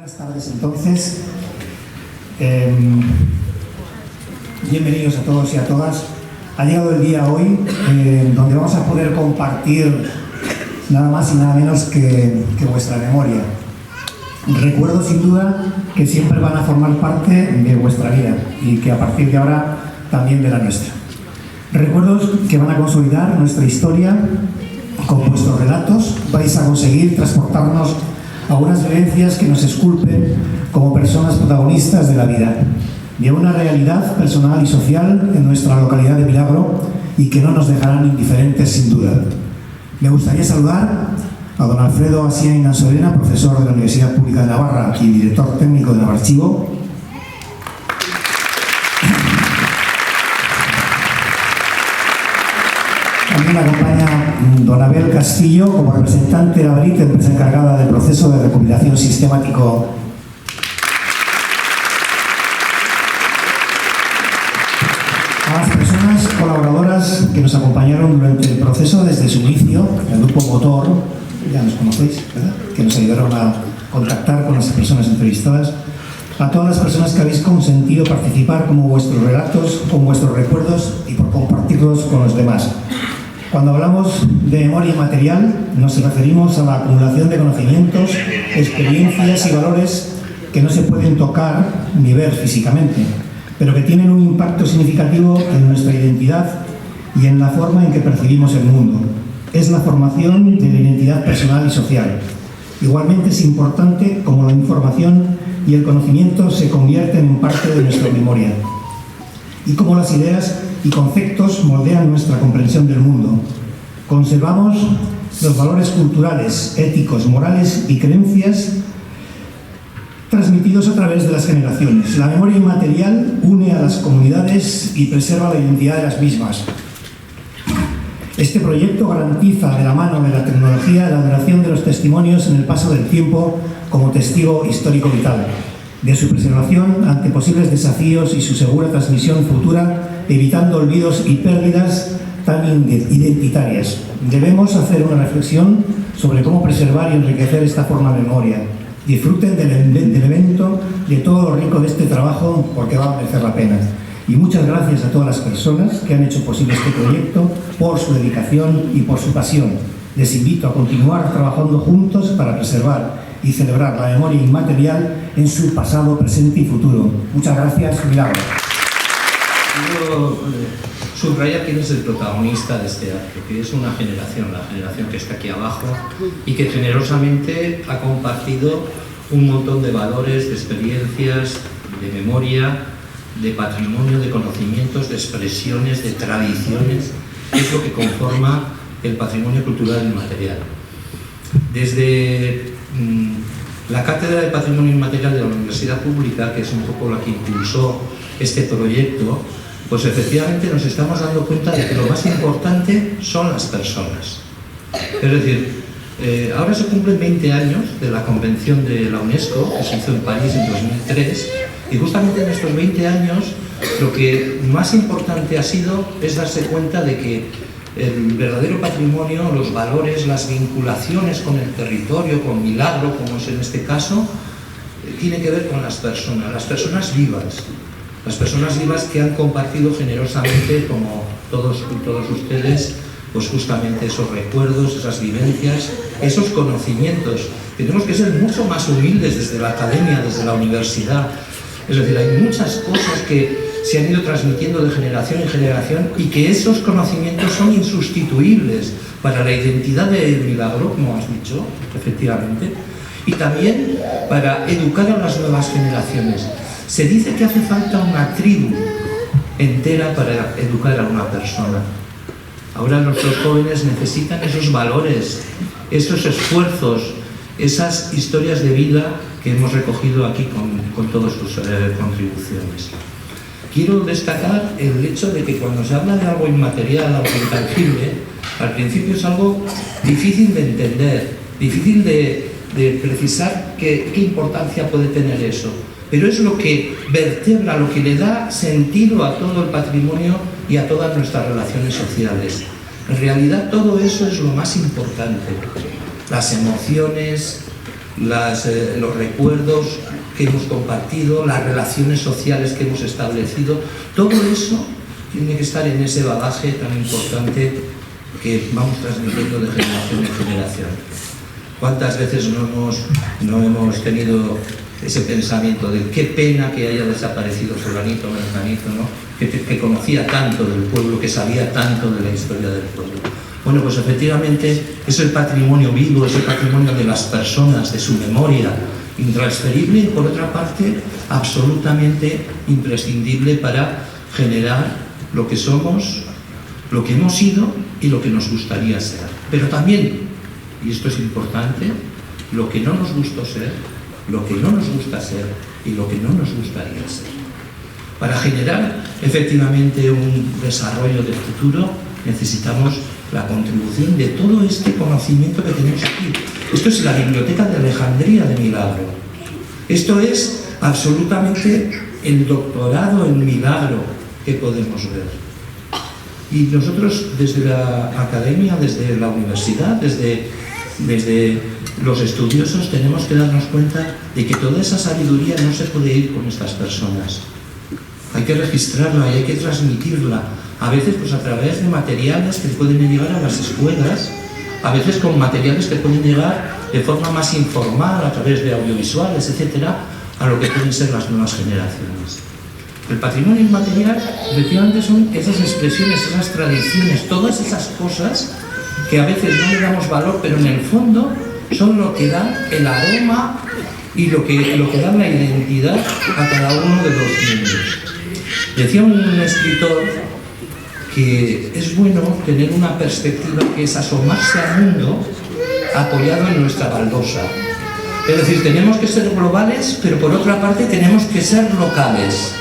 Buenas tardes, entonces. Bienvenidos a todos y a todas. Ha llegado el día hoy donde vamos a poder compartir nada más y nada menos que vuestra memoria. Recuerdos, sin duda, que siempre van a formar parte de vuestra vida y que a partir de ahora también de la nuestra. Recuerdos que van a consolidar nuestra historia. Con vuestros relatos vais a conseguir transportarnos a unas vivencias que nos esculpen como personas protagonistas de la vida, de una realidad personal y social en nuestra localidad de Milagro y que no nos dejarán indiferentes sin duda. Me gustaría saludar a don Alfredo Asiain Ansorena, profesor de la Universidad Pública de Navarra y director técnico del Navarchivo. También me acompaña don Abel Castillo como representante de la BRIT, empresa encargada del proceso de recopilación sistemático. A las personas colaboradoras que nos acompañaron durante el proceso desde su inicio, el grupo Motor, ya nos conocéis, ¿verdad?, que nos ayudaron a contactar con las personas entrevistadas, a todas las personas que habéis consentido participar con vuestros relatos, con vuestros recuerdos y por compartirlos con los demás. Cuando hablamos de memoria inmaterial, nos referimos a la acumulación de conocimientos, experiencias y valores que no se pueden tocar ni ver físicamente, pero que tienen un impacto significativo en nuestra identidad y en la forma en que percibimos el mundo. Es la formación de la identidad personal y social. Igualmente es importante como la información y el conocimiento se convierten en parte de nuestra memoria y cómo las ideas y conceptos moldean nuestra comprensión del mundo. Conservamos los valores culturales, éticos, morales y creencias transmitidos a través de las generaciones. La memoria inmaterial une a las comunidades y preserva la identidad de las mismas. Este proyecto garantiza de la mano de la tecnología la duración de los testimonios en el paso del tiempo como testigo histórico vital, de su preservación ante posibles desafíos y su segura transmisión futura, evitando olvidos y pérdidas tan identitarias. Debemos hacer una reflexión sobre cómo preservar y enriquecer esta forma de memoria. Disfruten del evento, de todo lo rico de este trabajo, porque va a merecer la pena. Y muchas gracias a todas las personas que han hecho posible este proyecto, por su dedicación y por su pasión. Les invito a continuar trabajando juntos para preservar y celebrar la memoria inmaterial en su pasado, presente y futuro. Muchas gracias, Milagro. Quiero subrayar quién es el protagonista de este acto, que es una generación, la generación que está aquí abajo y que generosamente ha compartido un montón de valores, de experiencias, de memoria, de patrimonio, de conocimientos, de expresiones, de tradiciones, que es lo que conforma el patrimonio cultural inmaterial. Desde la Cátedra de Patrimonio Inmaterial de la Universidad Pública, que es un poco la que impulsó este proyecto, pues efectivamente nos estamos dando cuenta de que lo más importante son las personas. Es decir, ahora se cumplen 20 años de la Convención de la UNESCO, que se hizo en París en 2003, y justamente en estos 20 años lo que más importante ha sido es darse cuenta de que el verdadero patrimonio, los valores, las vinculaciones con el territorio, con Milagro, como es en este caso, tiene que ver con las personas vivas que han compartido generosamente, como todos ustedes, pues justamente esos recuerdos, esas vivencias, esos conocimientos. Tenemos que ser mucho más humildes desde la academia, desde la universidad. Es decir, hay muchas cosas que se han ido transmitiendo de generación en generación y que esos conocimientos son insustituibles para la identidad de Milagro, como has dicho, efectivamente, y también para educar a las nuevas generaciones. Se dice que hace falta una tribu entera para educar a una persona. Ahora nuestros jóvenes necesitan esos valores, esos esfuerzos, esas historias de vida que hemos recogido aquí con todas sus contribuciones. Quiero destacar el hecho de que cuando se habla de algo inmaterial, algo intangible, al principio es algo difícil de entender, difícil de precisar qué importancia puede tener eso. Pero es lo que vertebra, lo que le da sentido a todo el patrimonio y a todas nuestras relaciones sociales. En realidad todo eso es lo más importante. Las emociones, los recuerdos que hemos compartido, las relaciones sociales que hemos establecido, todo eso tiene que estar en ese bagaje tan importante que vamos transmitiendo de generación en generación. ¿Cuántas veces no hemos tenido ese pensamiento de qué pena que haya desaparecido fulanito o menganito, ¿no? que conocía tanto del pueblo, que sabía tanto de la historia del pueblo? Bueno, pues efectivamente es el patrimonio vivo, es el patrimonio de las personas, de su memoria, intransferible y por otra parte absolutamente imprescindible para generar lo que somos, lo que hemos sido y lo que nos gustaría ser. Pero también, y esto es importante, lo que no nos gustó ser, lo que no nos gusta ser y lo que no nos gustaría ser. Para generar efectivamente un desarrollo de futuro necesitamos la contribución de todo este conocimiento que tenemos aquí. Esto es la Biblioteca de Alejandría de Milagro. Esto es absolutamente el doctorado en milagro que podemos ver. Y nosotros desde la academia, desde la universidad, desde los estudiosos tenemos que darnos cuenta de que toda esa sabiduría no se puede ir con estas personas. Hay que registrarla y hay que transmitirla, a veces pues a través de materiales que pueden llegar a las escuelas, a veces con materiales que pueden llegar de forma más informal, a través de audiovisuales, etcétera, a lo que pueden ser las nuevas generaciones. El patrimonio inmaterial, efectivamente, son esas expresiones, esas tradiciones, todas esas cosas que a veces no le damos valor, pero en el fondo son lo que dan el aroma y lo que dan la identidad a cada uno de los miembros. Decía un escritor que es bueno tener una perspectiva que es asomarse al mundo apoyado en nuestra baldosa. Es decir, tenemos que ser globales, pero por otra parte tenemos que ser locales.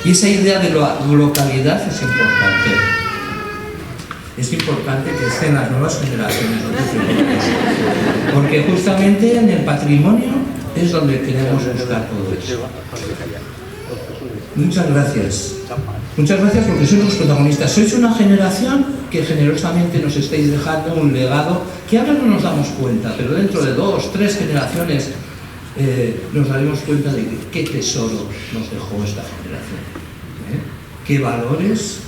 Y esa idea de la localidad es importante. Es importante que estén las nuevas generaciones, porque justamente en el patrimonio es donde queremos buscar todo eso. Muchas gracias. Muchas gracias porque sois los protagonistas. Sois una generación que generosamente nos estáis dejando un legado que ahora no nos damos cuenta, pero dentro de 2, 3 generaciones nos daremos cuenta de qué tesoro nos dejó esta generación. Qué valores,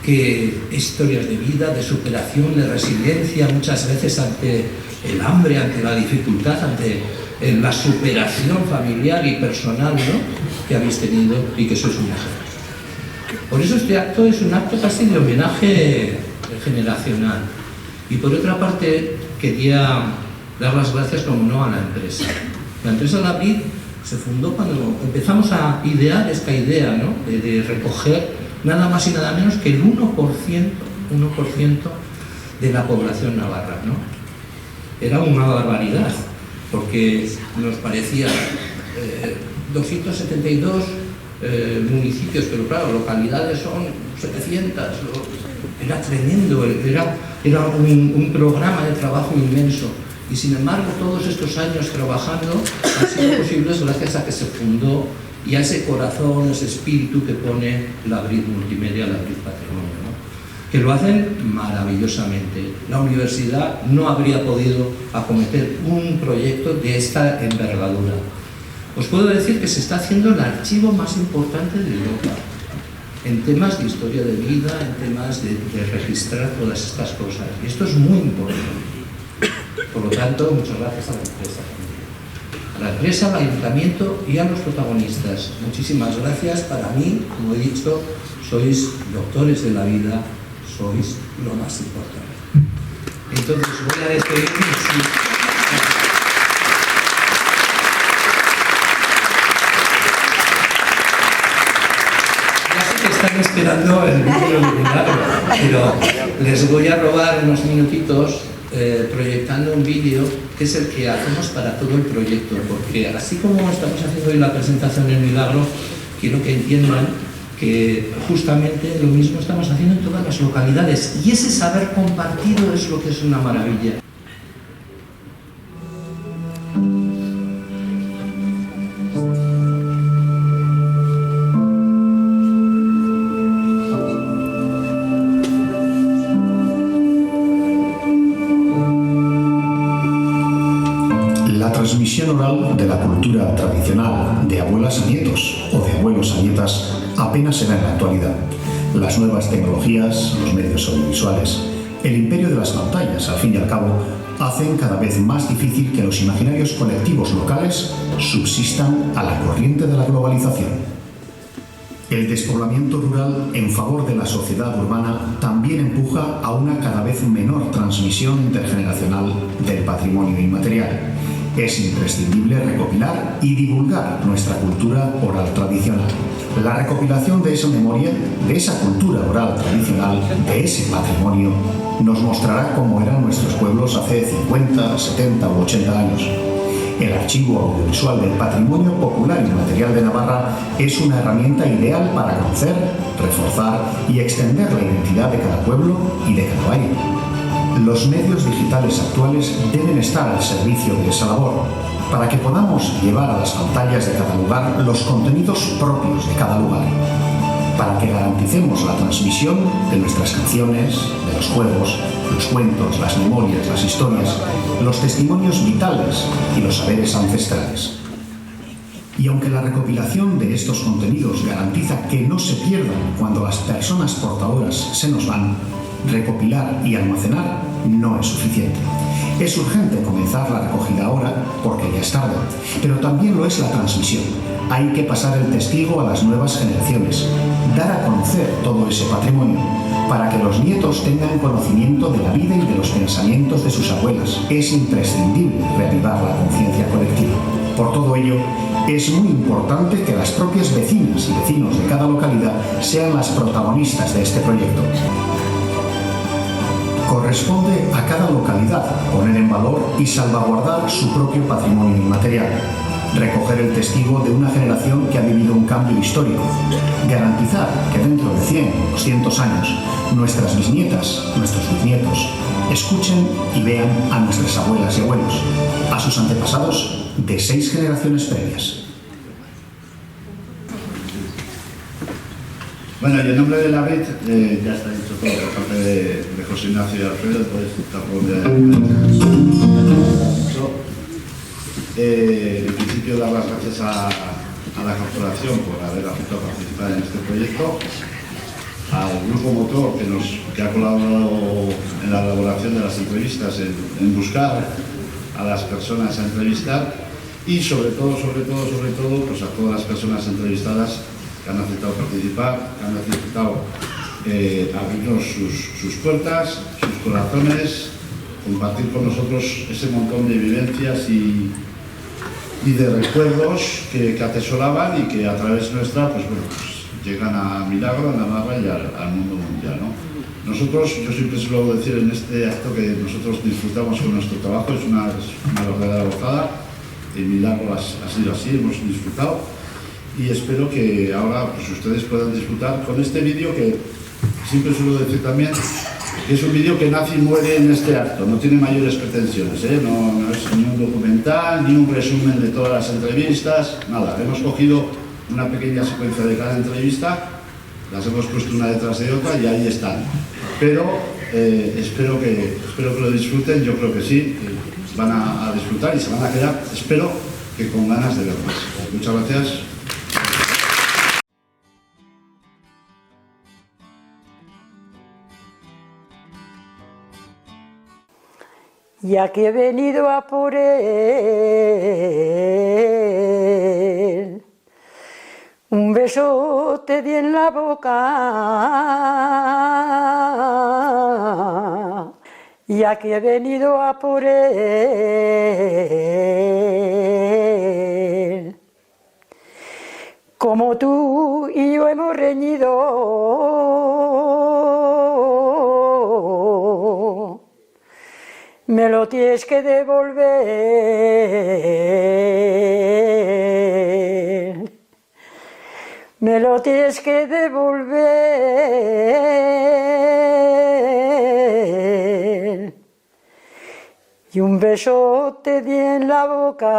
qué historias de vida, de superación, de resiliencia, muchas veces ante el hambre, ante la dificultad, ante la superación familiar y personal, ¿no?, que habéis tenido y que sois un ejemplo. Por eso este acto es un acto casi de homenaje generacional. Y por otra parte, quería dar las gracias, como no, a la empresa. La empresa David se fundó cuando empezamos a idear esta idea, ¿no?, de recoger nada más y nada menos que el 1% de la población navarra, ¿no? Era una barbaridad, porque nos parecía 272 municipios, pero claro, localidades son 700, era tremendo, era un programa de trabajo inmenso. Y sin embargo, todos estos años trabajando han sido posibles gracias a que se fundó y a ese corazón, ese espíritu que pone la BRID Multimedia, la BRID Patrimonio, ¿no?, que lo hacen maravillosamente. La universidad no habría podido acometer un proyecto de esta envergadura. Os puedo decir que se está haciendo el archivo más importante de Europa en temas de historia de vida, en temas de registrar todas estas cosas. Y esto es muy importante. Por lo tanto, muchas gracias a la empresa también. A la empresa, al ayuntamiento y a los protagonistas. Muchísimas gracias. Para mí, como he dicho, sois doctores de la vida, sois lo más importante. Entonces, voy a despedirme. Están esperando el vídeo de milagro, pero les voy a robar unos minutitos proyectando un vídeo que es el que hacemos para todo el proyecto, porque así como estamos haciendo hoy la presentación del milagro, quiero que entiendan que justamente lo mismo estamos haciendo en todas las localidades, y ese saber compartido es lo que es una maravilla. La transmisión tradicional de abuelas a nietos o de abuelos a nietas apenas se da en la actualidad. Las nuevas tecnologías, los medios audiovisuales, el imperio de las pantallas, al fin y al cabo, hacen cada vez más difícil que los imaginarios colectivos locales subsistan a la corriente de la globalización. El despoblamiento rural en favor de la sociedad urbana también empuja a una cada vez menor transmisión intergeneracional del patrimonio inmaterial. Es imprescindible recopilar y divulgar nuestra cultura oral tradicional. La recopilación de esa memoria, de esa cultura oral tradicional, de ese patrimonio, nos mostrará cómo eran nuestros pueblos hace 50, 70 u 80 años. El archivo audiovisual del patrimonio popular inmaterial de Navarra es una herramienta ideal para conocer, reforzar y extender la identidad de cada pueblo y de cada valle. Los medios digitales actuales deben estar al servicio de esa labor, para que podamos llevar a las pantallas de cada lugar los contenidos propios de cada lugar, para que garanticemos la transmisión de nuestras canciones, de los juegos, los cuentos, las memorias, las historias, los testimonios vitales y los saberes ancestrales. Y aunque la recopilación de estos contenidos garantiza que no se pierdan cuando las personas portadoras se nos van, recopilar y almacenar no es suficiente. Es urgente comenzar la recogida ahora porque ya es tarde, pero también lo es la transmisión. Hay que pasar el testigo a las nuevas generaciones, dar a conocer todo ese patrimonio, para que los nietos tengan conocimiento de la vida y de los pensamientos de sus abuelas. Es imprescindible reavivar la conciencia colectiva. Por todo ello, es muy importante que las propias vecinas y vecinos de cada localidad sean las protagonistas de este proyecto. Corresponde a cada localidad poner en valor y salvaguardar su propio patrimonio inmaterial, recoger el testigo de una generación que ha vivido un cambio histórico, garantizar que dentro de 100 o 200 años nuestras bisnietas, nuestros bisnietos, escuchen y vean a nuestras abuelas y abuelos, a sus antepasados de 6 generaciones previas. Bueno, y en nombre de la BIT, ya está dicho todo por parte de José Ignacio y Alfredo, pues en principio dar las gracias a la corporación por haber aceptado participar en este proyecto, al grupo motor que ha colaborado en la elaboración de las entrevistas, en buscar a las personas a entrevistar y sobre todo, pues a todas las personas entrevistadas que han aceptado participar, que han aceptado abrirnos sus puertas, sus corazones, compartir con nosotros ese montón de vivencias y de recuerdos que atesoraban y que a través nuestra pues llegan a Milagro, a Navarra y al mundo mundial, ¿no? Nosotros, yo siempre suelo decir en este acto que nosotros disfrutamos con nuestro trabajo, es una verdadera gozada. En Milagro ha sido así, hemos disfrutado. Y espero que ahora pues, ustedes puedan disfrutar con este vídeo que siempre suelo decir también que es un vídeo que nace y muere en este acto, no tiene mayores pretensiones, no es ni un documental, ni un resumen de todas las entrevistas, nada. Hemos cogido una pequeña secuencia de cada entrevista, las hemos puesto una detrás de otra y ahí están. Pero espero que lo disfruten, yo creo que sí, que van a disfrutar y se van a quedar, espero que con ganas de ver más. Muchas gracias. Ya que he venido a por él, un beso te di en la boca, ya que he venido a por él. Como tú y yo hemos reñido, me lo tienes que devolver, me lo tienes que devolver, y un beso te di en la boca.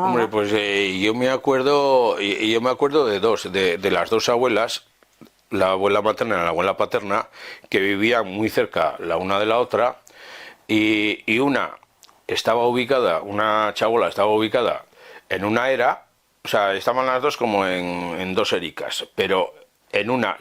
Hombre, pues yo me acuerdo de de las dos abuelas, la abuela materna y la abuela paterna, que vivían muy cerca la una de la otra, y una una chabola estaba ubicada en una era, o sea, estaban las dos como en dos ericas, pero en una,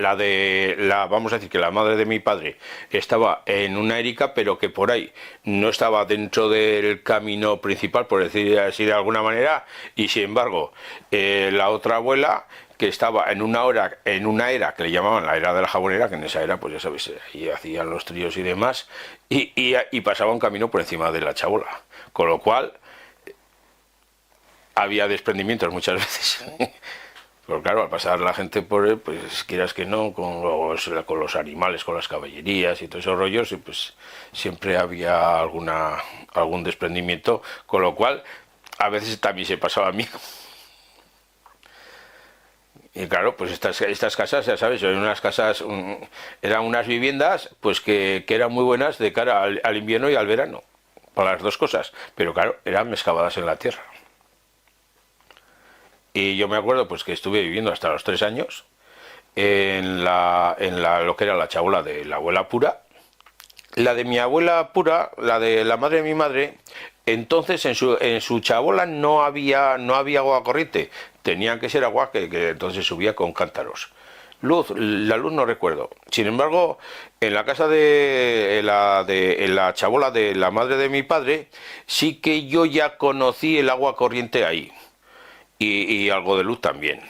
vamos a decir que la madre de mi padre estaba en una erica, pero que por ahí no estaba dentro del camino principal, por decir así de alguna manera, y sin embargo, la otra abuela, que estaba en una era que le llamaban la era de la jabonera, que en esa era, pues ya sabéis, ahí hacían los tríos y demás, y pasaba un camino por encima de la chabola, con lo cual había desprendimientos muchas veces. Pero claro, al pasar la gente por él, pues quieras que no, con los animales, con las caballerías y todos esos rollos, y pues siempre había algún desprendimiento, con lo cual a veces también se pasaba a mí. Y claro, pues estas casas, ya sabes, eran unas viviendas pues que eran muy buenas de cara al invierno y al verano, para las dos cosas, pero claro, eran excavadas en la tierra. Y yo me acuerdo pues que estuve viviendo hasta los 3 años en lo que era la chabola de la abuela pura. La de mi abuela pura, la de la madre de mi madre, entonces en su chabola no había agua corriente, tenía que ser agua que entonces subía con cántaros. La luz no recuerdo. Sin embargo, en la casa en la chabola de la madre de mi padre, sí que yo ya conocí el agua corriente ahí. Y algo de luz también,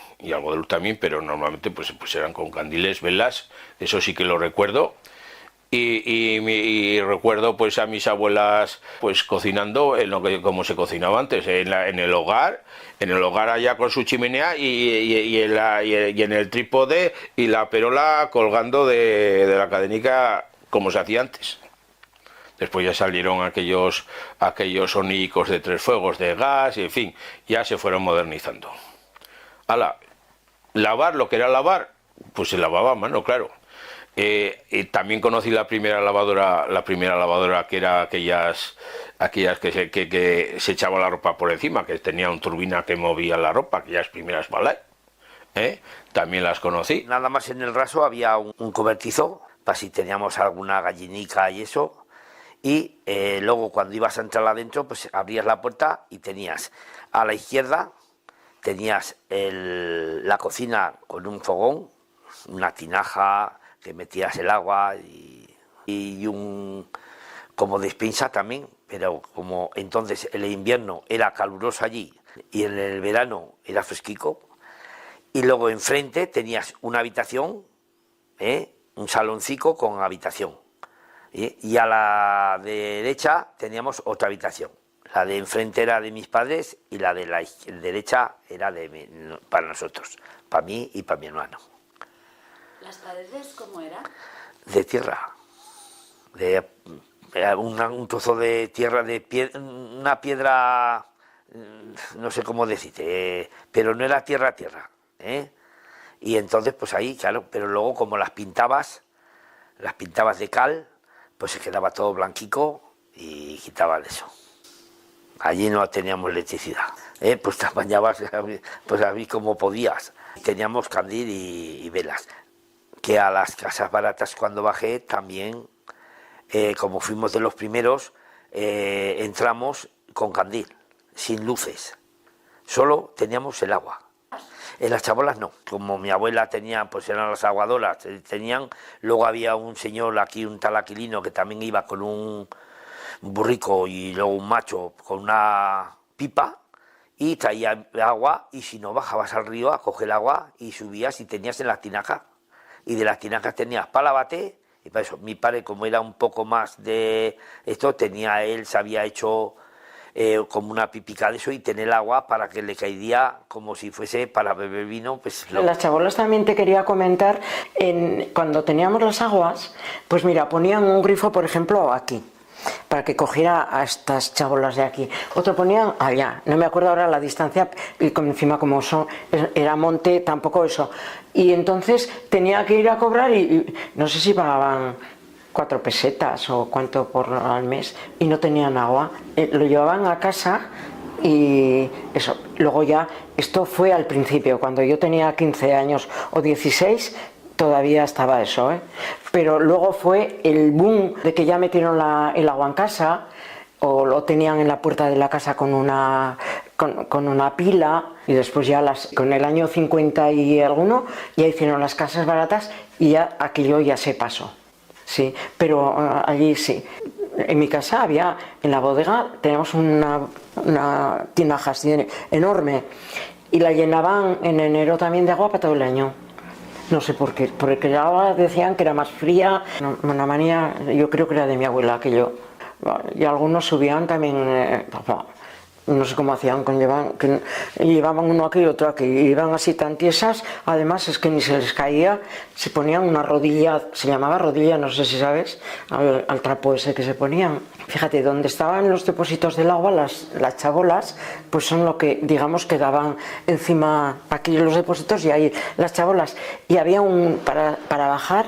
pero normalmente pues eran con candiles, velas, eso sí que lo recuerdo. Y recuerdo pues a mis abuelas pues cocinando como se cocinaba antes, en el hogar allá con su chimenea y en el trípode y la perola colgando de la cadenica como se hacía antes. Después ya salieron aquellos hornillos de 3 fuegos de gas, y en fin, ya se fueron modernizando. Lavar, lo que era lavar, pues se lavaba a mano, claro. También conocí la primera lavadora que era aquellas que se echaba la ropa por encima, que tenía una turbina que movía la ropa, aquellas primeras balas. También las conocí. Nada más en el raso había un cobertizo, para si teníamos alguna gallinica y eso. Y luego cuando ibas a entrar adentro, pues abrías la puerta y tenías a la izquierda, tenías la cocina con un fogón, una tinaja que metías el agua y un como despensa también, pero como entonces el invierno era caluroso allí y en el verano era fresquico. Y luego enfrente tenías una habitación, un saloncito con habitación. Y a la derecha teníamos otra habitación. La de enfrente era de mis padres y la de la derecha era para nosotros, para mí y para mi hermano. ¿Las paredes cómo eran? De tierra. Un trozo de tierra, una piedra, no sé cómo decirte, pero no era tierra. Y entonces pues ahí, claro, pero luego como las pintabas de cal, pues se quedaba todo blanquico y quitaban eso. Allí no teníamos electricidad, pues te apañabas pues a mí como podías. Teníamos candil y velas, que a las casas baratas cuando bajé también, como fuimos de los primeros, entramos con candil, sin luces, solo teníamos el agua. En las chabolas no, como mi abuela tenía, pues eran las aguadoras, luego había un señor aquí, un tal Aquilino, que también iba con un burrico y luego un macho con una pipa y traía agua, y si no bajabas al río a coger agua y subías y tenías en las tinajas, y de las tinajas tenías para lavate, y para eso mi padre, como era un poco más de esto, se había hecho como una pipica de eso y tener el agua para que le caería como si fuese para beber vino. Pues Las chabolas también te quería comentar, cuando teníamos las aguas, pues mira, ponían un grifo, por ejemplo, aquí, para que cogiera a estas chabolas de aquí. Otro ponían allá, no me acuerdo ahora la distancia, y encima como eso era monte, tampoco eso. Y entonces tenía que ir a cobrar y no sé si pagaban 4 pesetas o cuánto al mes, y no tenían agua. Lo llevaban a casa y eso. Luego ya, esto fue al principio, cuando yo tenía 15 años o 16, todavía estaba eso, pero luego fue el boom de que ya metieron el agua en casa, o lo tenían en la puerta de la casa con una pila, y después ya con el año 50 y alguno ya hicieron las casas baratas y ya aquello ya se pasó. Sí, pero allí sí. En mi casa había, en la bodega, tenemos una tinaja así enorme y la llenaban en enero también de agua para todo el año. No sé por qué, porque el agua decían que era más fría. Una manía, yo creo que era de mi abuela aquello. Y algunos subían también, no sé cómo hacían, llevaban uno aquí y otro aquí, y iban así tan tiesas, además es que ni se les caía, se ponían una rodilla, se llamaba rodilla, no sé si sabes, al trapo ese que se ponían. Fíjate, donde estaban los depósitos del agua, las chabolas, pues son lo que, digamos, que daban encima aquí los depósitos y ahí las chabolas. Y había para bajar,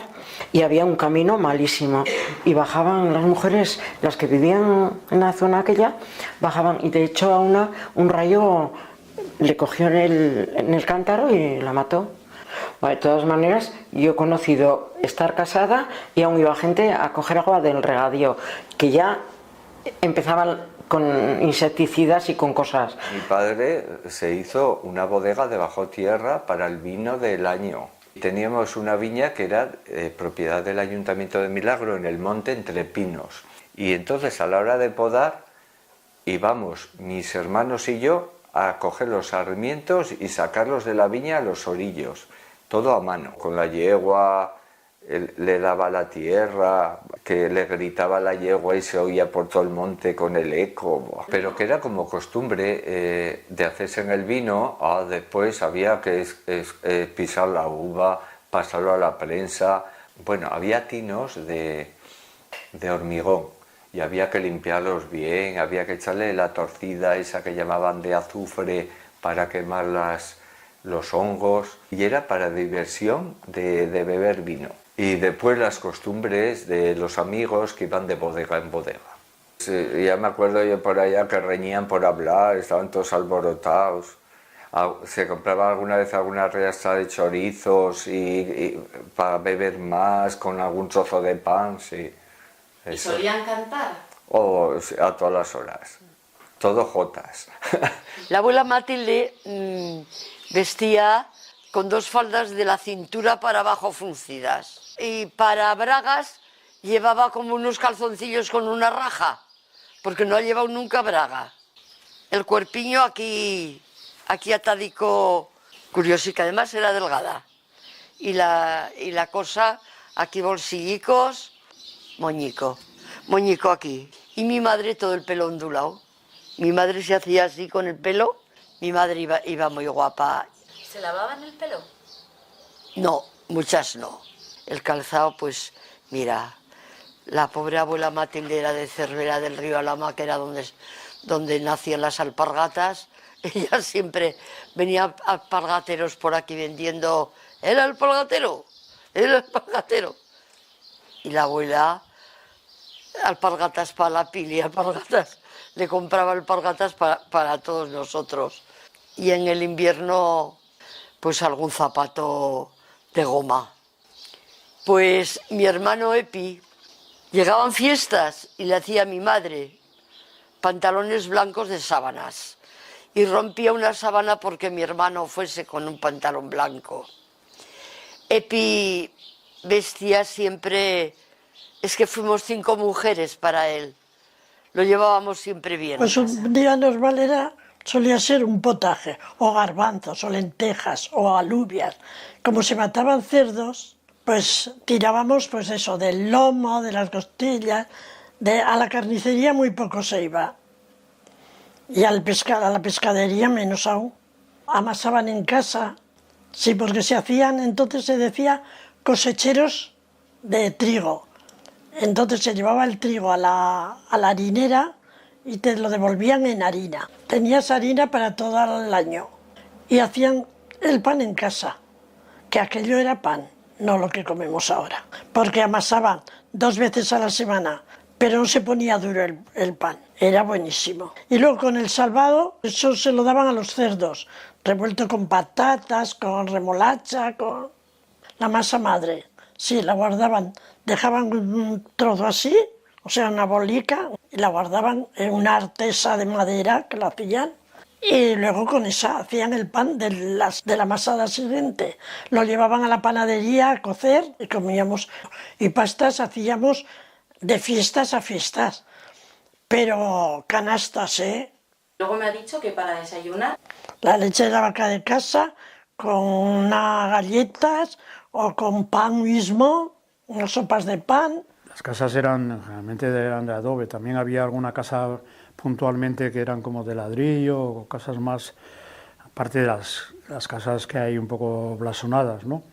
y había un camino malísimo y bajaban las mujeres, las que vivían en la zona aquella, bajaban, y de hecho a un rayo le cogió en el cántaro y la mató. Bueno, de todas maneras, yo he conocido estar casada y aún iba gente a coger agua del regadío, que ya empezaban con insecticidas y con cosas. Mi padre se hizo una bodega debajo tierra para el vino del año. Teníamos una viña que era propiedad del Ayuntamiento de Milagro en el monte entre pinos. Y entonces a la hora de podar íbamos mis hermanos y yo a coger los sarmientos y sacarlos de la viña a los orillos. Todo a mano, con la yegua, le daba la tierra, que le gritaba la yegua y se oía por todo el monte con el eco. Pero que era como costumbre de hacerse en el vino, después había que pisar la uva, pasarlo a la prensa. Bueno, había tinos de hormigón y había que limpiarlos bien, había que echarle la torcida esa que llamaban de azufre para quemar los hongos, y era para diversión de beber vino. Y después las costumbres de los amigos que iban de bodega en bodega. Sí, ya me acuerdo yo por allá que reñían por hablar, estaban todos alborotados. Se compraba alguna vez alguna riastra de chorizos y para beber más con algún trozo de pan, sí. ¿Y solían cantar? A todas las horas. Todo jotas. La abuela Matilde vestía con dos faldas de la cintura para abajo fruncidas. Y para bragas llevaba como unos calzoncillos con una raja, porque no ha llevado nunca braga. El cuerpiño aquí atadico, curiosica, además era delgada. Y la cosa, aquí bolsillicos, moñico aquí. Y mi madre todo el pelo ondulado. Mi madre se hacía así con el pelo, mi madre iba muy guapa. ¿Se lavaban el pelo? No, muchas no. El calzado, pues, mira, la pobre abuela Matilde era de Cervera del Río Alhama, que era donde nacían las alpargatas. Ella siempre venía alpargateros por aquí vendiendo, el alpargatero. Y la abuela, alpargatas para la pili, alpargatas, le compraba alpargatas para todos nosotros. Y en el invierno, pues algún zapato de goma. Pues mi hermano Epi, llegaban fiestas y le hacía a mi madre pantalones blancos de sábanas. Y rompía una sábana porque mi hermano fuese con un pantalón blanco. Epi vestía siempre, es que fuimos 5 mujeres para él. Lo llevábamos siempre bien. Pues un día normal solía ser un potaje, o garbanzos, o lentejas, o alubias. Como se mataban cerdos, pues tirábamos pues eso, del lomo, de las costillas, a la carnicería muy poco se iba. Y a la pescadería menos aún. Amasaban en casa, sí, porque se hacían, entonces se decía cosecheros de trigo. Entonces se llevaba el trigo a la harinera y te lo devolvían en harina. Tenías harina para todo el año. Y hacían el pan en casa, que aquello era pan, no lo que comemos ahora. Porque amasaban 2 veces a la semana, pero no se ponía duro el pan, era buenísimo. Y luego con el salvado, eso se lo daban a los cerdos, revuelto con patatas, con remolacha, con la masa madre. Sí, la guardaban, dejaban un trozo así, o sea, una bolica, y la guardaban en una artesa de madera que la hacían, y luego con esa hacían el pan de la masada siguiente. Lo llevaban a la panadería a cocer y comíamos. Y pastas hacíamos de fiestas a fiestas, pero canastas, ¿eh? Luego me ha dicho que para desayunar... La leche de la vaca de casa con unas galletas o con pan mismo, unas sopas de pan. Las casas generalmente eran de adobe, también había alguna casa puntualmente que eran como de ladrillo, o casas más, aparte de las casas que hay un poco blasonadas, ¿no?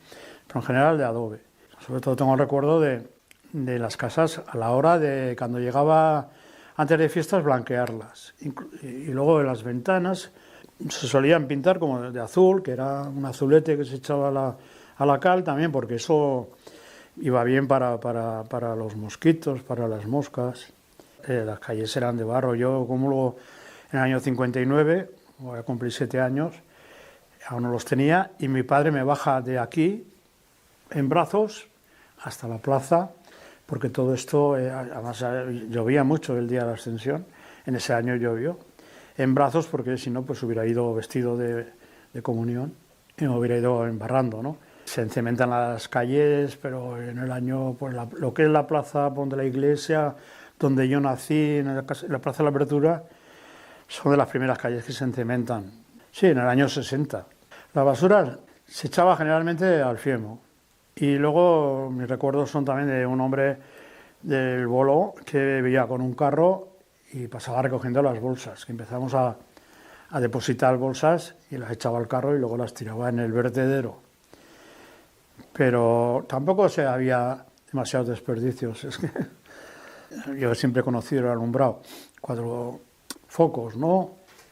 Pero en general de adobe. Sobre todo tengo el recuerdo de las casas a la hora de, cuando llegaba antes de fiestas, blanquearlas. Y luego en las ventanas se solían pintar como de azul, que era un azulete que se echaba a la cal también, porque eso iba bien para los mosquitos, para las moscas. Las calles eran de barro. Yo, como luego en el año 59, voy a cumplir 7 años, aún no los tenía, y mi padre me baja de aquí, en brazos, hasta la plaza, porque todo esto, además llovía mucho el día de la Ascensión, en ese año llovió, en brazos, porque si no, pues hubiera ido vestido de comunión y me hubiera ido embarrando, ¿no? Se encementan las calles, pero en el año, pues lo que es la plaza donde la iglesia, donde yo nací, en la Plaza de la Apertura, son de las primeras calles que se encementan. Sí, en el año 60. La basura se echaba generalmente al Fiemo. Y luego mis recuerdos son también de un hombre del Bolo que veía con un carro y pasaba recogiendo las bolsas, que empezamos a depositar bolsas y las echaba al carro y luego las tiraba en el vertedero. Pero tampoco había demasiados desperdicios. Es que yo siempre he conocido el alumbrado, 4 focos, ¿no?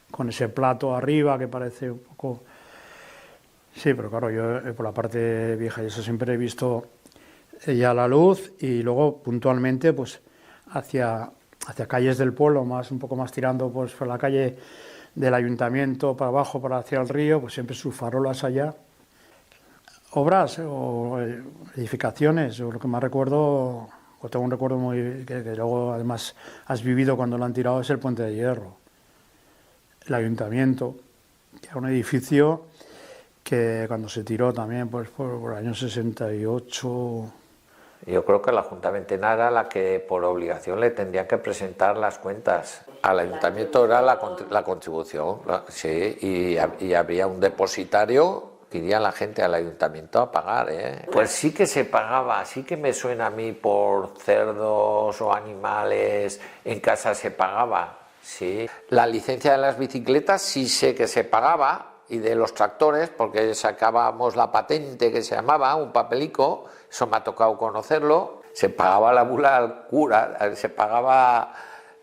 Con ese plato arriba que parece un poco... Sí, pero claro, yo por la parte vieja y eso siempre he visto ya la luz y luego puntualmente pues hacia calles del pueblo, un poco más tirando pues por la calle del ayuntamiento para abajo, para hacia el río, pues siempre sus farolas allá. Obras o edificaciones, o lo que más recuerdo, o tengo un recuerdo muy que luego además has vivido cuando lo han tirado, es el Puente de Hierro. El ayuntamiento, que era un edificio que cuando se tiró también pues por el año 68... Yo creo que la Junta Ventena era la que por obligación le tendría que presentar las cuentas. Al ayuntamiento era la contribución, sí, y había un depositario que iría la gente al ayuntamiento a pagar, ¿eh? Pues sí que se pagaba, sí que me suena a mí por cerdos o animales, en casa se pagaba, sí. La licencia de las bicicletas sí sé que se pagaba, y de los tractores, porque sacábamos la patente que se llamaba, un papelico, eso me ha tocado conocerlo, se pagaba la bula al cura, se pagaba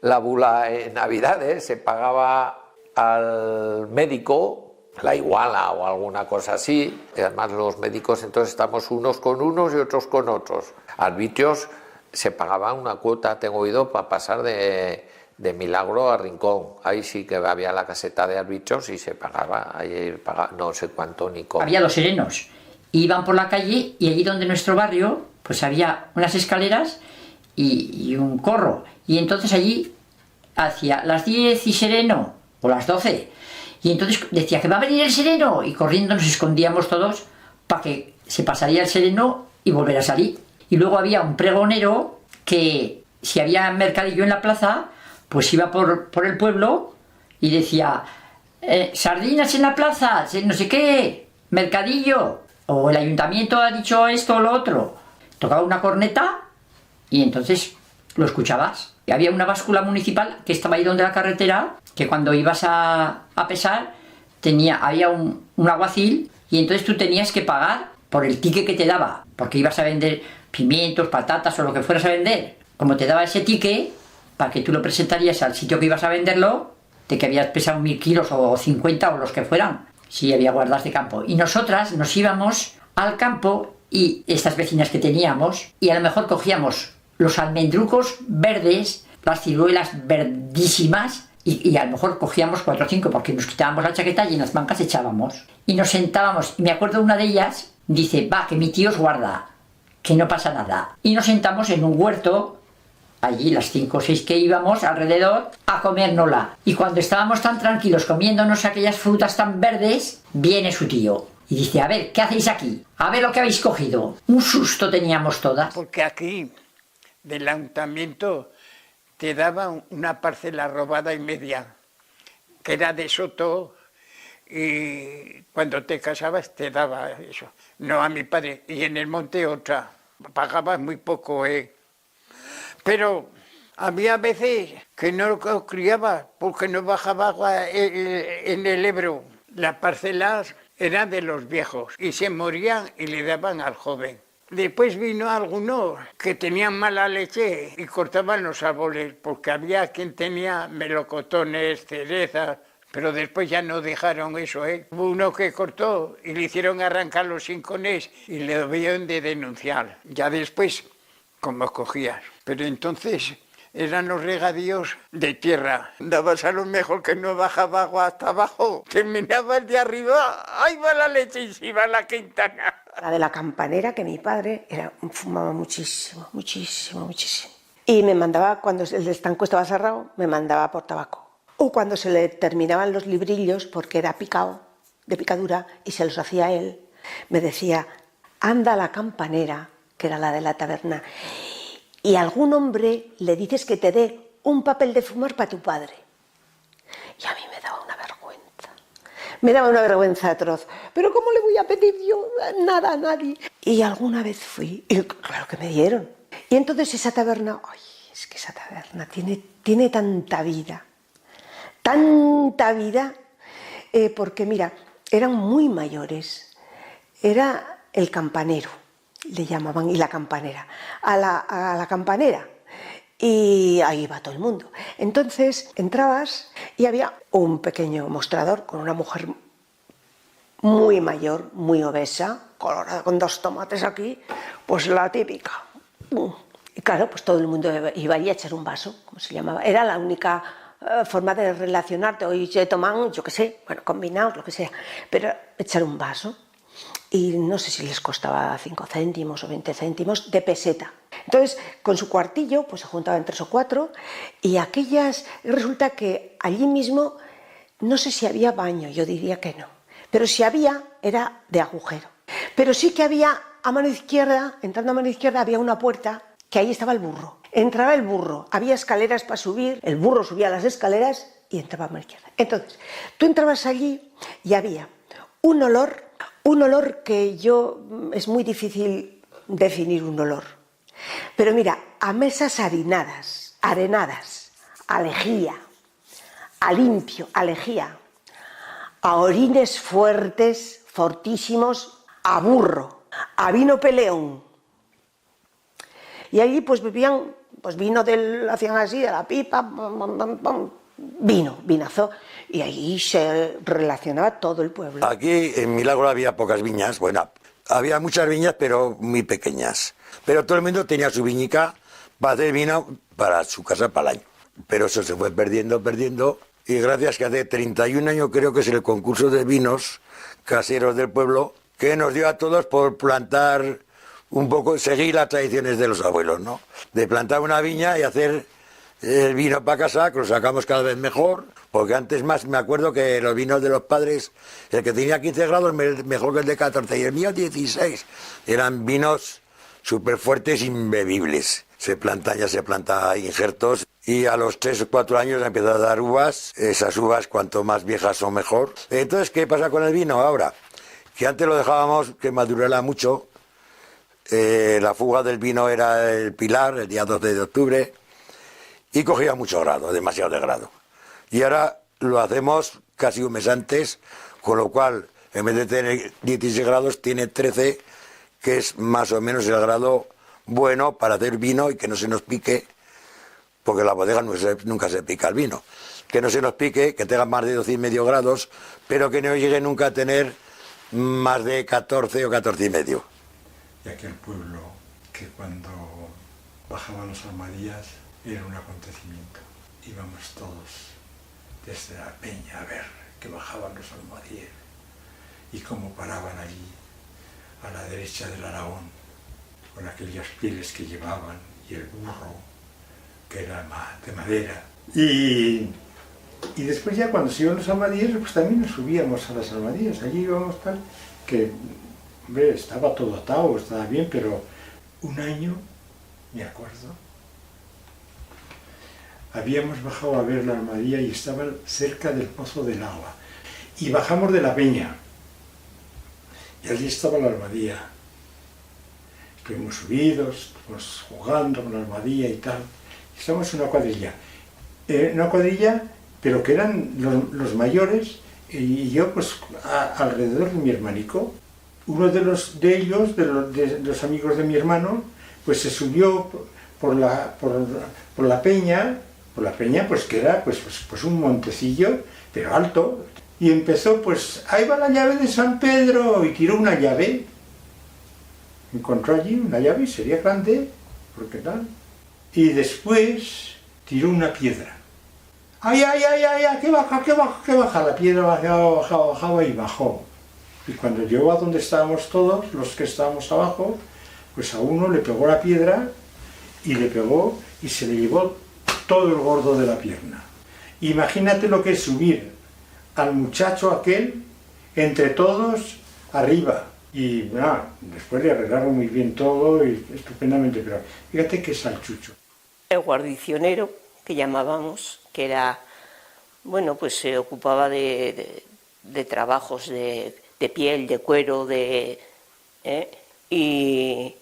la bula en Navidades, se pagaba al médico, la iguala o alguna cosa así, y además los médicos entonces estamos unos con unos y otros con otros. Arbitrios se pagaba una cuota, tengo oído, para pasar de Milagro a Rincón. Ahí sí que había la caseta de arbitrios y se pagaba, ahí pagaba, no sé cuánto ni cómo. Había los serenos, iban por la calle y allí donde nuestro barrio pues había unas escaleras y un corro, y entonces allí hacia las 10 y sereno, o las 12, y entonces decía que va a venir el sereno, y corriendo nos escondíamos todos para que se pasaría el sereno y volver a salir. Y luego había un pregonero que, si había mercadillo en la plaza, pues iba por el pueblo y decía sardinas en la plaza, no sé qué, mercadillo, o el ayuntamiento ha dicho esto o lo otro. Tocaba una corneta y entonces lo escuchabas. Y había una báscula municipal que estaba ahí donde la carretera, que cuando ibas a pesar había un alguacil, y entonces tú tenías que pagar por el ticket que te daba, porque ibas a vender pimientos, patatas o lo que fueras a vender. Como te daba ese ticket, para que tú lo presentarías al sitio que ibas a venderlo, de que habías pesado 1000 kilos o 50 o los que fueran, si había guardas de campo. Y nosotras nos íbamos al campo, y estas vecinas que teníamos, y a lo mejor cogíamos los almendrucos verdes, las ciruelas verdísimas, y a lo mejor cogíamos 4 o 5, porque nos quitábamos la chaqueta y en las mancas echábamos. Y nos sentábamos, y me acuerdo una de ellas, dice, va, que mi tío os guarda, que no pasa nada. Y nos sentamos en un huerto allí las 5 o 6 que íbamos alrededor a comérnosla. Y cuando estábamos tan tranquilos comiéndonos aquellas frutas tan verdes, viene su tío y dice, a ver, ¿qué hacéis aquí? A ver lo que habéis cogido. Un susto teníamos todas. Porque aquí, del ayuntamiento, te daban una parcela robada y media, que era de soto, y cuando te casabas te daba eso. No a mi padre, y en el monte otra. Pagabas muy poco, Pero había veces que no lo criaba porque no bajaba agua en el Ebro. Las parcelas eran de los viejos y se morían y le daban al joven. Después vino algunos que tenían mala leche y cortaban los árboles porque había quien tenía melocotones, cerezas, pero después ya no dejaron eso, Hubo uno que cortó y le hicieron arrancar los rincones y le debieron de denunciar. Ya después, como cogías. Pero entonces eran los regadíos de tierra. Dabas a lo mejor que no bajaba agua hasta abajo. Terminaba el de arriba, ahí va la leche y se iba la Quintana. La de la campanera, que mi padre fumaba muchísimo. Y me mandaba, cuando el estanco estaba cerrado, me mandaba por tabaco. O cuando se le terminaban los librillos, porque era picado, de picadura, y se los hacía él, me decía, anda a la campanera, que era la de la taberna, y a algún hombre le dices que te dé un papel de fumar para tu padre. Y a mí me daba una vergüenza atroz. Pero ¿cómo le voy a pedir yo nada a nadie? Y alguna vez fui, y claro que me dieron. Y entonces esa taberna, ay, es que esa taberna tiene tanta vida, porque mira, eran muy mayores. Era el campanero, le llamaban, y la campanera. A la campanera. Y ahí iba todo el mundo. Entonces entrabas y había un pequeño mostrador con una mujer muy mayor, muy obesa, colorada, con 2 tomates aquí, pues la típica. Y claro, pues todo el mundo iba allí a echar un vaso, como se llamaba. Era la única forma de relacionarte. Hoy se toman, yo qué sé, bueno, combinados, lo que sea, pero echar un vaso. Y no sé si les costaba 5 céntimos o 20 céntimos de peseta. Entonces, con su cuartillo, pues se juntaban 3 o 4, y resulta que allí mismo, no sé si había baño, yo diría que no, pero si había, era de agujero. Pero sí que había a mano izquierda, entrando a mano izquierda, había una puerta, que ahí estaba el burro. Entraba el burro, había escaleras para subir, el burro subía las escaleras y entraba a mano izquierda. Entonces, tú entrabas allí y había un olor que es muy difícil definir un olor. Pero mira, a mesas arenadas, a lejía, a limpio, a lejía, a orines fuertes, fortísimos, a burro, a vino peleón. Y allí pues bebían, pues hacían así de la pipa, vinazo, y ahí se relacionaba todo el pueblo. Aquí en Milagro había pocas viñas, bueno, había muchas viñas pero muy pequeñas, pero todo el mundo tenía su viñica para hacer vino para su casa para el año, pero eso se fue perdiendo, y gracias que hace 31 años creo que es el concurso de vinos caseros del pueblo, que nos dio a todos por plantar un poco, seguir las tradiciones de los abuelos, ¿no? De plantar una viña y hacer el vino para casa, que lo sacamos cada vez mejor, porque antes más me acuerdo que los vinos de los padres, el que tenía 15 grados mejor que el de 14 y el mío 16, eran vinos súper fuertes, imbebibles. Se planta injertos y a los 3 o 4 años empieza a dar uvas, esas uvas cuanto más viejas son mejor. Entonces, ¿qué pasa con el vino ahora? Que antes lo dejábamos que madurara mucho, la fuga del vino era el Pilar, el día 12 de octubre, y cogía mucho grado, demasiado de grado. Y ahora lo hacemos casi un mes antes, con lo cual, en vez de tener 16 grados, tiene 13, que es más o menos el grado bueno para hacer vino y que no se nos pique, porque la bodega nunca se pica el vino. Que no se nos pique, que tenga más de 12,5 grados, pero que no llegue nunca a tener más de 14 o 14,5. Y aquel pueblo que cuando bajaban los armadillas era un acontecimiento. Íbamos todos desde la peña a ver que bajaban los almohadíes y cómo paraban allí a la derecha del Aragón con aquellas pieles que llevaban y el burro que era de madera. Y después ya cuando se iban los armadillos, pues también nos subíamos a las armadillas, allí íbamos tal, que hombre, estaba todo atado, estaba bien, pero un año, me acuerdo, habíamos bajado a ver la armadilla y estaba cerca del pozo del agua. Y bajamos de la peña, y allí estaba la armadilla. Estuvimos subidos, estuvimos jugando con la armadilla y tal. Estábamos en una cuadrilla, pero que eran los mayores, y yo pues alrededor de mi hermanico. Uno de ellos, de los amigos de mi hermano, pues se subió por la peña, pues que era pues un montecillo, pero alto, y empezó, pues ahí va la llave de San Pedro, y tiró una llave. Encontró allí una llave, y sería grande, porque tal. Y después tiró una piedra. ¡Ay, ay, ay, ay! ¡Que baja, que baja, que baja! La piedra bajaba y bajó. Y cuando llegó a donde estábamos todos, los que estábamos abajo, pues a uno le pegó la piedra y le pegó y se le llevó todo el gordo de la pierna. Imagínate lo que es subir al muchacho aquel entre todos arriba. Y después le arreglaron muy bien todo y estupendamente, pero fíjate qué salchucho. El guarnicionero, que llamábamos, que era, bueno, pues se ocupaba de trabajos de piel, de cuero, y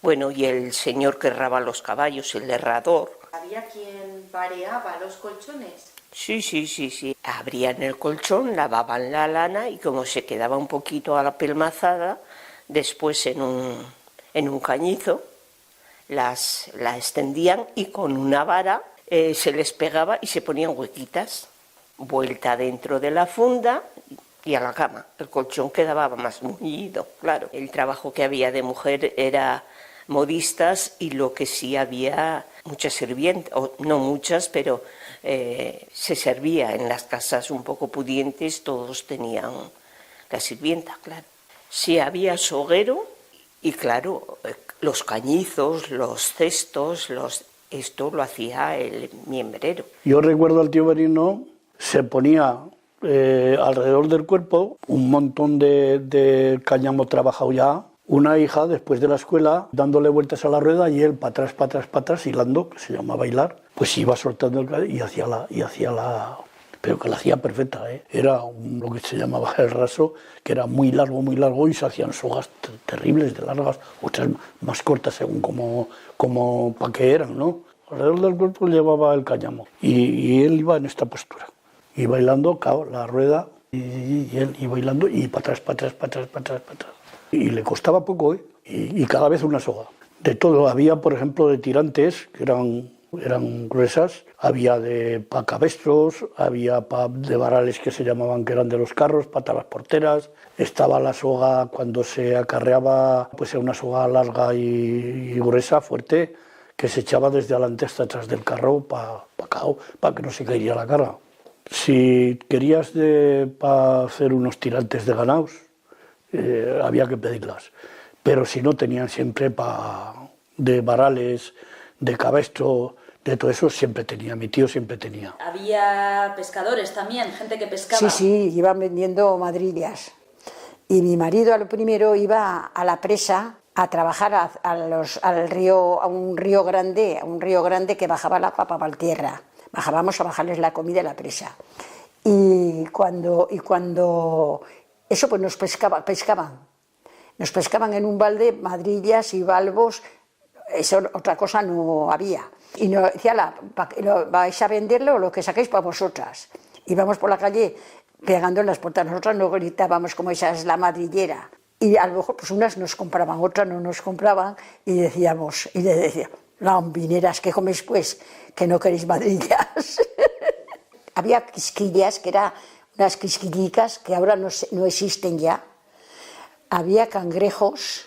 bueno, y el señor que herraba los caballos, el herrador. ¿Había quien pareaba los colchones? Sí. Abrían el colchón, lavaban la lana y como se quedaba un poquito apelmazada, después en un cañizo la extendían y con una vara se les pegaba y se ponían huequitas. Vuelta dentro de la funda y a la cama. El colchón quedaba más mullido, claro. El trabajo que había de mujer era modistas y lo que sí había muchas sirvientas, no muchas, pero se servía en las casas un poco pudientes, todos tenían la sirvienta, claro. Sí había soguero y claro, los cañizos, los cestos, esto lo hacía el miembrero. Yo recuerdo al tío Berino, se ponía alrededor del cuerpo un montón de cáñamo trabajado ya, una hija después de la escuela dándole vueltas a la rueda y él para atrás, hilando, que se llama bailar, pues iba soltando el cabello y hacía la pero que la hacía perfecta, ¿eh? Era lo que se llamaba el raso, que era muy largo y se hacían sogas terribles de largas, otras más cortas según como para qué eran, ¿no? Alrededor del cuerpo llevaba el cáñamo y él iba en esta postura y bailando, claro, la rueda y él iba bailando y para atrás. Y le costaba poco, ¿eh? Y cada vez una soga. De todo, había por ejemplo de tirantes que eran gruesas, había de pa' cabestros, había de varales que se llamaban, que eran de los carros, para las porteras, estaba la soga cuando se acarreaba, pues era una soga larga y gruesa, fuerte, que se echaba desde adelante hasta atrás del carro para que no se caería la carga. Si querías para hacer unos tirantes de ganados, había que pedirlas, pero si no tenían siempre de varales, de cabestro, de todo eso siempre tenía, mi tío siempre tenía. Había pescadores también, gente que pescaba. Sí, iban vendiendo madrillas. Y mi marido a lo primero iba a la presa a trabajar al río, a un río grande que bajaba la papa para tierra. Bajábamos a bajarles la comida a la presa. Y cuando eso pues nos pescaban. Nos pescaban en un balde madrillas y balbos, eso otra cosa no había. Y nos decía, vais a venderlo, lo que saquéis para vosotras. Íbamos por la calle pegando en las puertas, nosotras no gritábamos como esa es la madrillera. Y a lo mejor pues unas nos compraban, otras no nos compraban, y le decíamos, lambineras, ¿qué coméis pues? Que no queréis madrillas. Había quisquillas, que eran unas quisquillicas que ahora no existen ya. Había cangrejos,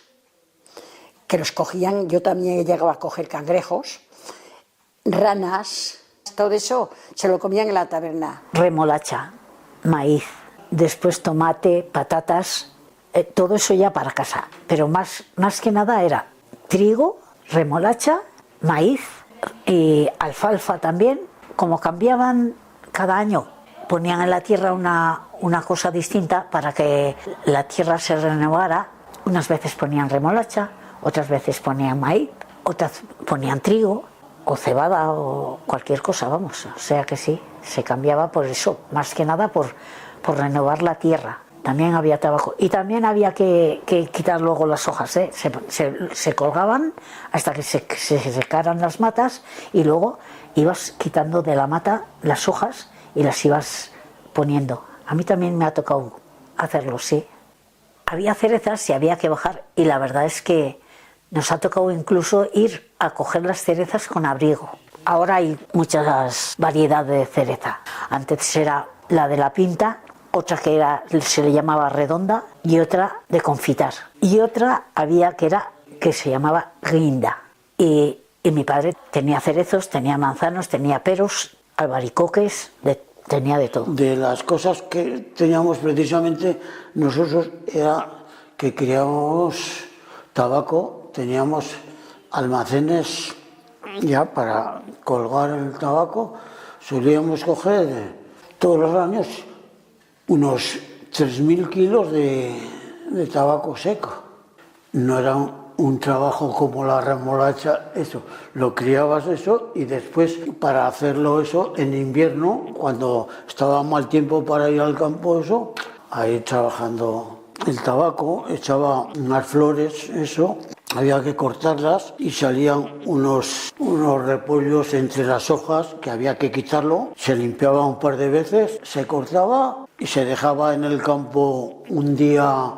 que los cogían, yo también llegaba a coger cangrejos, ranas, todo eso se lo comían en la taberna. Remolacha, maíz, después tomate, patatas, todo eso ya para casa, pero más que nada era trigo, remolacha, maíz, Y alfalfa también, como cambiaban cada año, ponían en la tierra una cosa distinta para que la tierra se renovara. Unas veces ponían remolacha, otras veces ponían maíz, otras ponían trigo o cebada o cualquier cosa, vamos. O sea que sí, se cambiaba por eso, más que nada por renovar la tierra. También había tabaco y también había que quitar luego las hojas, ¿eh? Se colgaban hasta que se secaran las matas y luego ibas quitando de la mata las hojas y las ibas poniendo. A mí también me ha tocado hacerlo, sí. Había cerezas y había que bajar y la verdad es que nos ha tocado incluso ir a coger las cerezas con abrigo. Ahora hay muchas variedades de cereza. Antes era la de la pinta, otra se le llamaba redonda y otra de confitar. Y otra había que se llamaba guinda. Y mi padre tenía cerezos, tenía manzanos, tenía peros, albaricoques, tenía de todo. De las cosas que teníamos precisamente nosotros era que criábamos tabaco, teníamos almacenes ya para colgar el tabaco, solíamos coger todos los años unos 3.000 kilos de tabaco seco. No era un trabajo como la remolacha, eso, lo criabas eso y después para hacerlo eso en invierno, cuando estaba mal tiempo para ir al campo, eso, ahí trabajando el tabaco, echaba unas flores, eso, había que cortarlas y salían unos repollos entre las hojas que había que quitarlo, se limpiaba un par de veces, se cortaba y se dejaba en el campo un día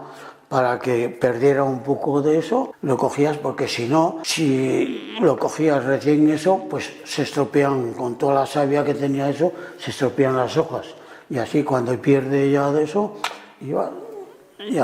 para que perdiera un poco de eso, lo cogías porque si no, si lo cogías recién eso, pues se estropean, con toda la savia que tenía eso, se estropean las hojas. Y así cuando pierde ya de eso, iba y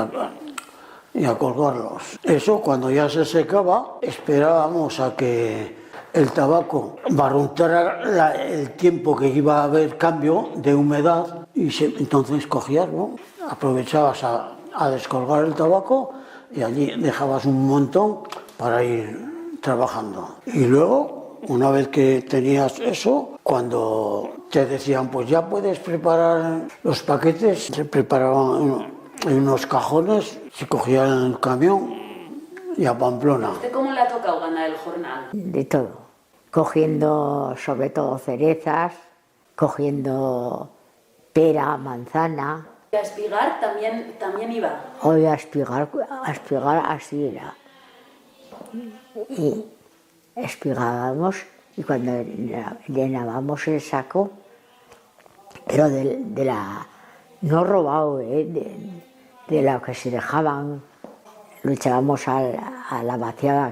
a colgarlos. Eso cuando ya se secaba, esperábamos a que el tabaco barruntara el tiempo que iba a haber cambio de humedad y entonces cogías, ¿no? Aprovechabas a descolgar el tabaco y allí dejabas un montón para ir trabajando. Y luego, una vez que tenías eso, cuando te decían pues ya puedes preparar los paquetes, se preparaban en unos cajones, se cogían en el camión y a Pamplona. ¿Usted cómo le ha tocado ganar el jornal? De todo, cogiendo sobre todo cerezas, cogiendo pera, manzana. ¿Y a espigar también iba? Hoy a espigar así era. Y espigábamos y cuando llenábamos el saco, pero no robado, de lo que se dejaban, lo echábamos a la vaciada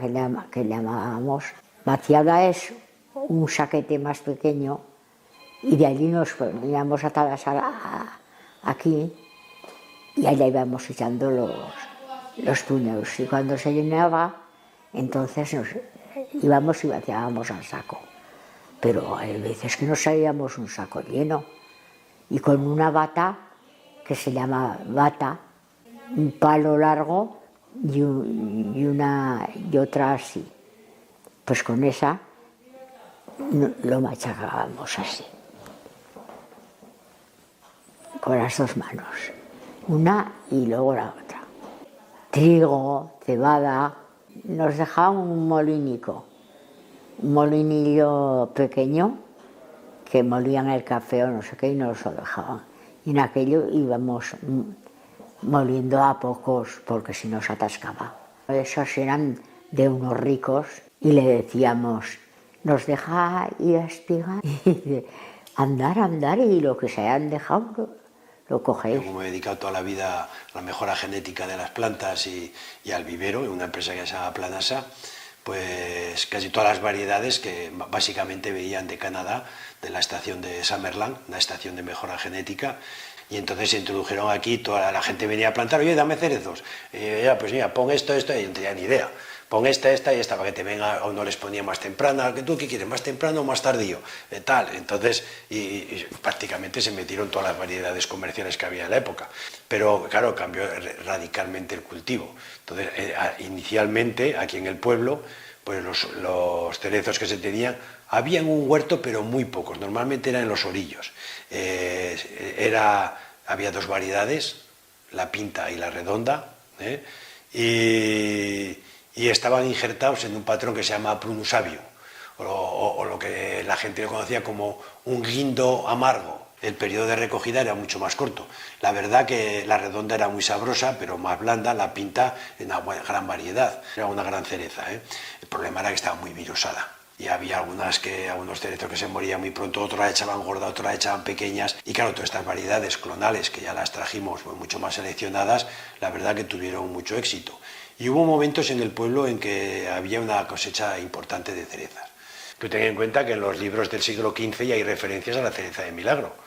que llamábamos. Vaciada es un saquete más pequeño y de allí nos poníamos atadas aquí y allá íbamos echando los túneles y cuando se llenaba entonces nos íbamos y vaciábamos al saco, pero hay veces que nos salíamos un saco lleno y con una bata que se llama bata, un palo largo y otra así, pues con esa lo machacábamos así, con las dos manos, una y luego la otra. Trigo, cebada, nos dejaban un molinillo pequeño que molían el café o no sé qué y nos lo dejaban. Y en aquello íbamos moliendo a pocos porque si no se atascaba. Esos eran de unos ricos y le decíamos, nos deja ir a espigar. Y dice, andar y lo que se hayan dejado lo cogéis. Yo como me he dedicado toda la vida a la mejora genética de las plantas y al vivero, en una empresa que se llama Planasa, pues casi todas las variedades que básicamente veían de Canadá, de la estación de Summerland, una estación de mejora genética, y entonces se introdujeron aquí, toda la gente venía a plantar, oye, dame cerezos, ya, pues mira, pon esto, y yo no tenía ni idea, pon esta y esta para que te venga, o no les ponía más temprana, ¿tú qué quieres, más temprano o más tardío? Tal, entonces, y prácticamente se metieron todas las variedades comerciales que había en la época, pero claro, cambió radicalmente el cultivo. Entonces, inicialmente, aquí en el pueblo, pues los cerezos que se tenían, Había en un huerto, pero muy pocos, normalmente era en los orillos. Había dos variedades, la pinta y la redonda, y estaban injertados en un patrón que se llama prunus sabio, o lo que la gente conocía como un guindo amargo. El periodo de recogida era mucho más corto. La verdad que la redonda era muy sabrosa, pero más blanda, la pinta en una gran variedad. Era una gran cereza, ¿eh? El problema era que estaba muy virusada. Y había algunos cerezos que se morían muy pronto, otros la echaban gorda, otros la echaban pequeñas. Y claro, todas estas variedades clonales, que ya las trajimos mucho más seleccionadas, la verdad que tuvieron mucho éxito. Y hubo momentos en el pueblo en que había una cosecha importante de cerezas. Que ten en cuenta que en los libros del siglo XV ya hay referencias a la cereza de Milagro.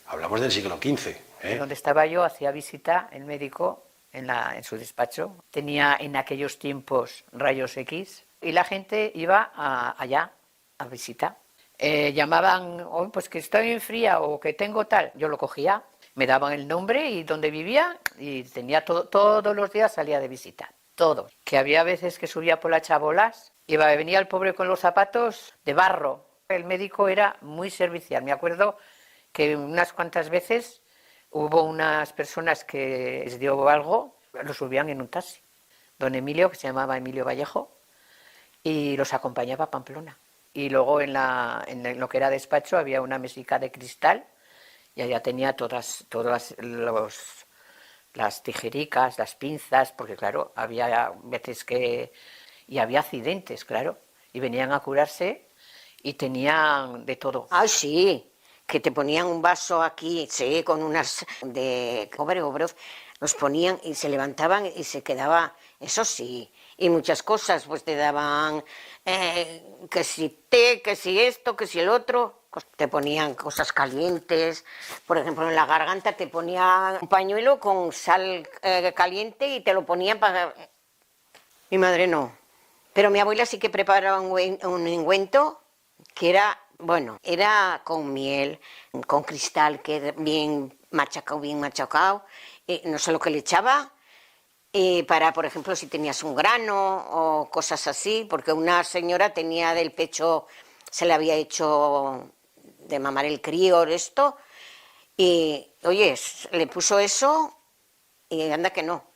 Hablamos del siglo XV. Donde estaba yo hacía visita el médico en su despacho. Tenía en aquellos tiempos rayos X y la gente iba allá a visitar. Llamaban, oh, pues que estoy en fría o que tengo tal. Yo lo cogía, me daban el nombre y dónde vivía y tenía todos los días salía de visita. Todo. Que había veces que subía por las chabolas, venía el pobre con los zapatos de barro. El médico era muy servicial. Me acuerdo que unas cuantas veces hubo unas personas que les dio algo, lo subían en un taxi. Don Emilio, que se llamaba Emilio Vallejo, y los acompañaba a Pamplona. Y luego en lo que era despacho había una mesica de cristal y allá tenía todas las tijericas, las pinzas, porque claro, había veces y había accidentes, claro, y venían a curarse y tenían de todo. Ah, sí. Que te ponían un vaso aquí, sí, con unas de cobre o broz, los ponían y se levantaban y se quedaba, eso sí, y muchas cosas, pues te daban que si té, que si esto, que si el otro, te ponían cosas calientes, por ejemplo en la garganta te ponían un pañuelo con sal caliente y te lo ponían para... Mi madre no, pero mi abuela sí que preparaba un ungüento que era... Bueno, era con miel, con cristal, que era bien machacado, no sé lo que le echaba, para, por ejemplo, si tenías un grano o cosas así, porque una señora tenía del pecho, se le había hecho de mamar el crío, esto, y, oye, le puso eso y anda que no.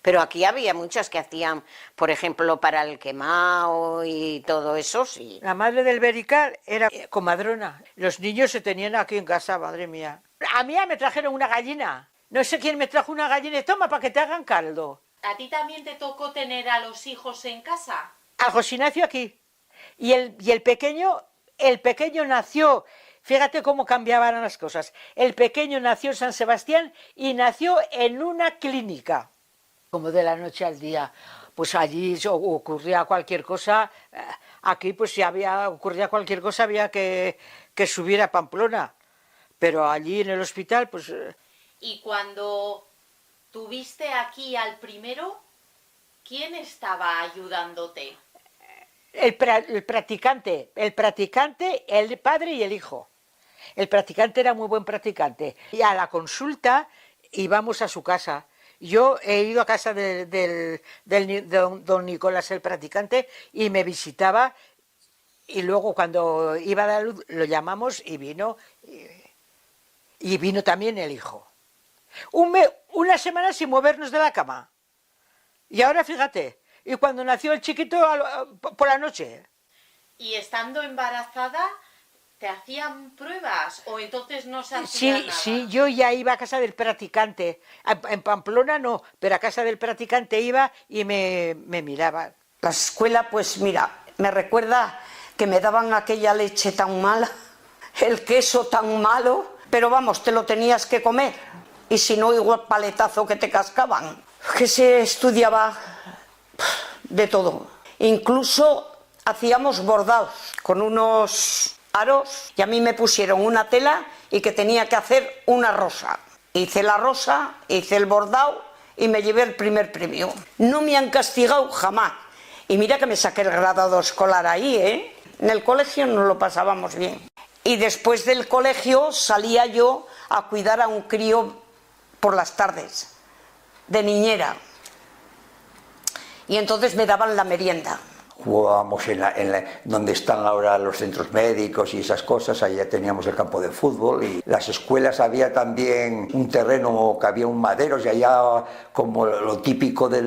Pero aquí había muchas que hacían, por ejemplo, para el quemado y todo eso, sí. La madre del Berical era comadrona. Los niños se tenían aquí en casa, madre mía. A mí me trajeron una gallina. No sé quién me trajo una gallina y toma para que te hagan caldo. ¿A ti también te tocó tener a los hijos en casa? A José Ignacio aquí. Y el pequeño nació... Fíjate cómo cambiaban las cosas. El pequeño nació en San Sebastián y nació en una clínica. Como de la noche al día, pues allí ocurría cualquier cosa, aquí pues si ocurría cualquier cosa había que subir a Pamplona, pero allí en el hospital pues... Y cuando tuviste aquí al primero, ¿quién estaba ayudándote? El practicante, el padre y el hijo. El practicante era muy buen practicante. Y a la consulta íbamos a su casa. Yo he ido a casa de don Nicolás, el practicante, y me visitaba, y luego cuando iba a dar luz lo llamamos y vino también el hijo. Una semana sin movernos de la cama. Y ahora fíjate, y cuando nació el chiquito por la noche. Y estando embarazada, ¿te hacían pruebas o entonces no se hacía nada? Sí, yo ya iba a casa del practicante. En Pamplona no, pero a casa del practicante iba y me miraba. La escuela, pues mira, me recuerda que me daban aquella leche tan mala, el queso tan malo, pero vamos, te lo tenías que comer. Y si no, igual paletazo que te cascaban. Que se estudiaba de todo. Incluso hacíamos bordados con unos aros y a mí me pusieron una tela y que tenía que hacer una rosa. Hice la rosa, hice el bordado y me llevé el primer premio. No me han castigado jamás. Y mira que me saqué el graduado escolar ahí, ¿eh? En el colegio nos lo pasábamos bien. Y después del colegio salía yo a cuidar a un crío por las tardes, de niñera. Y entonces me daban la merienda. jugábamos donde están ahora los centros médicos y esas cosas, allá teníamos el campo de fútbol, y las escuelas había también un terreno que había un maderos, y allá, como lo típico de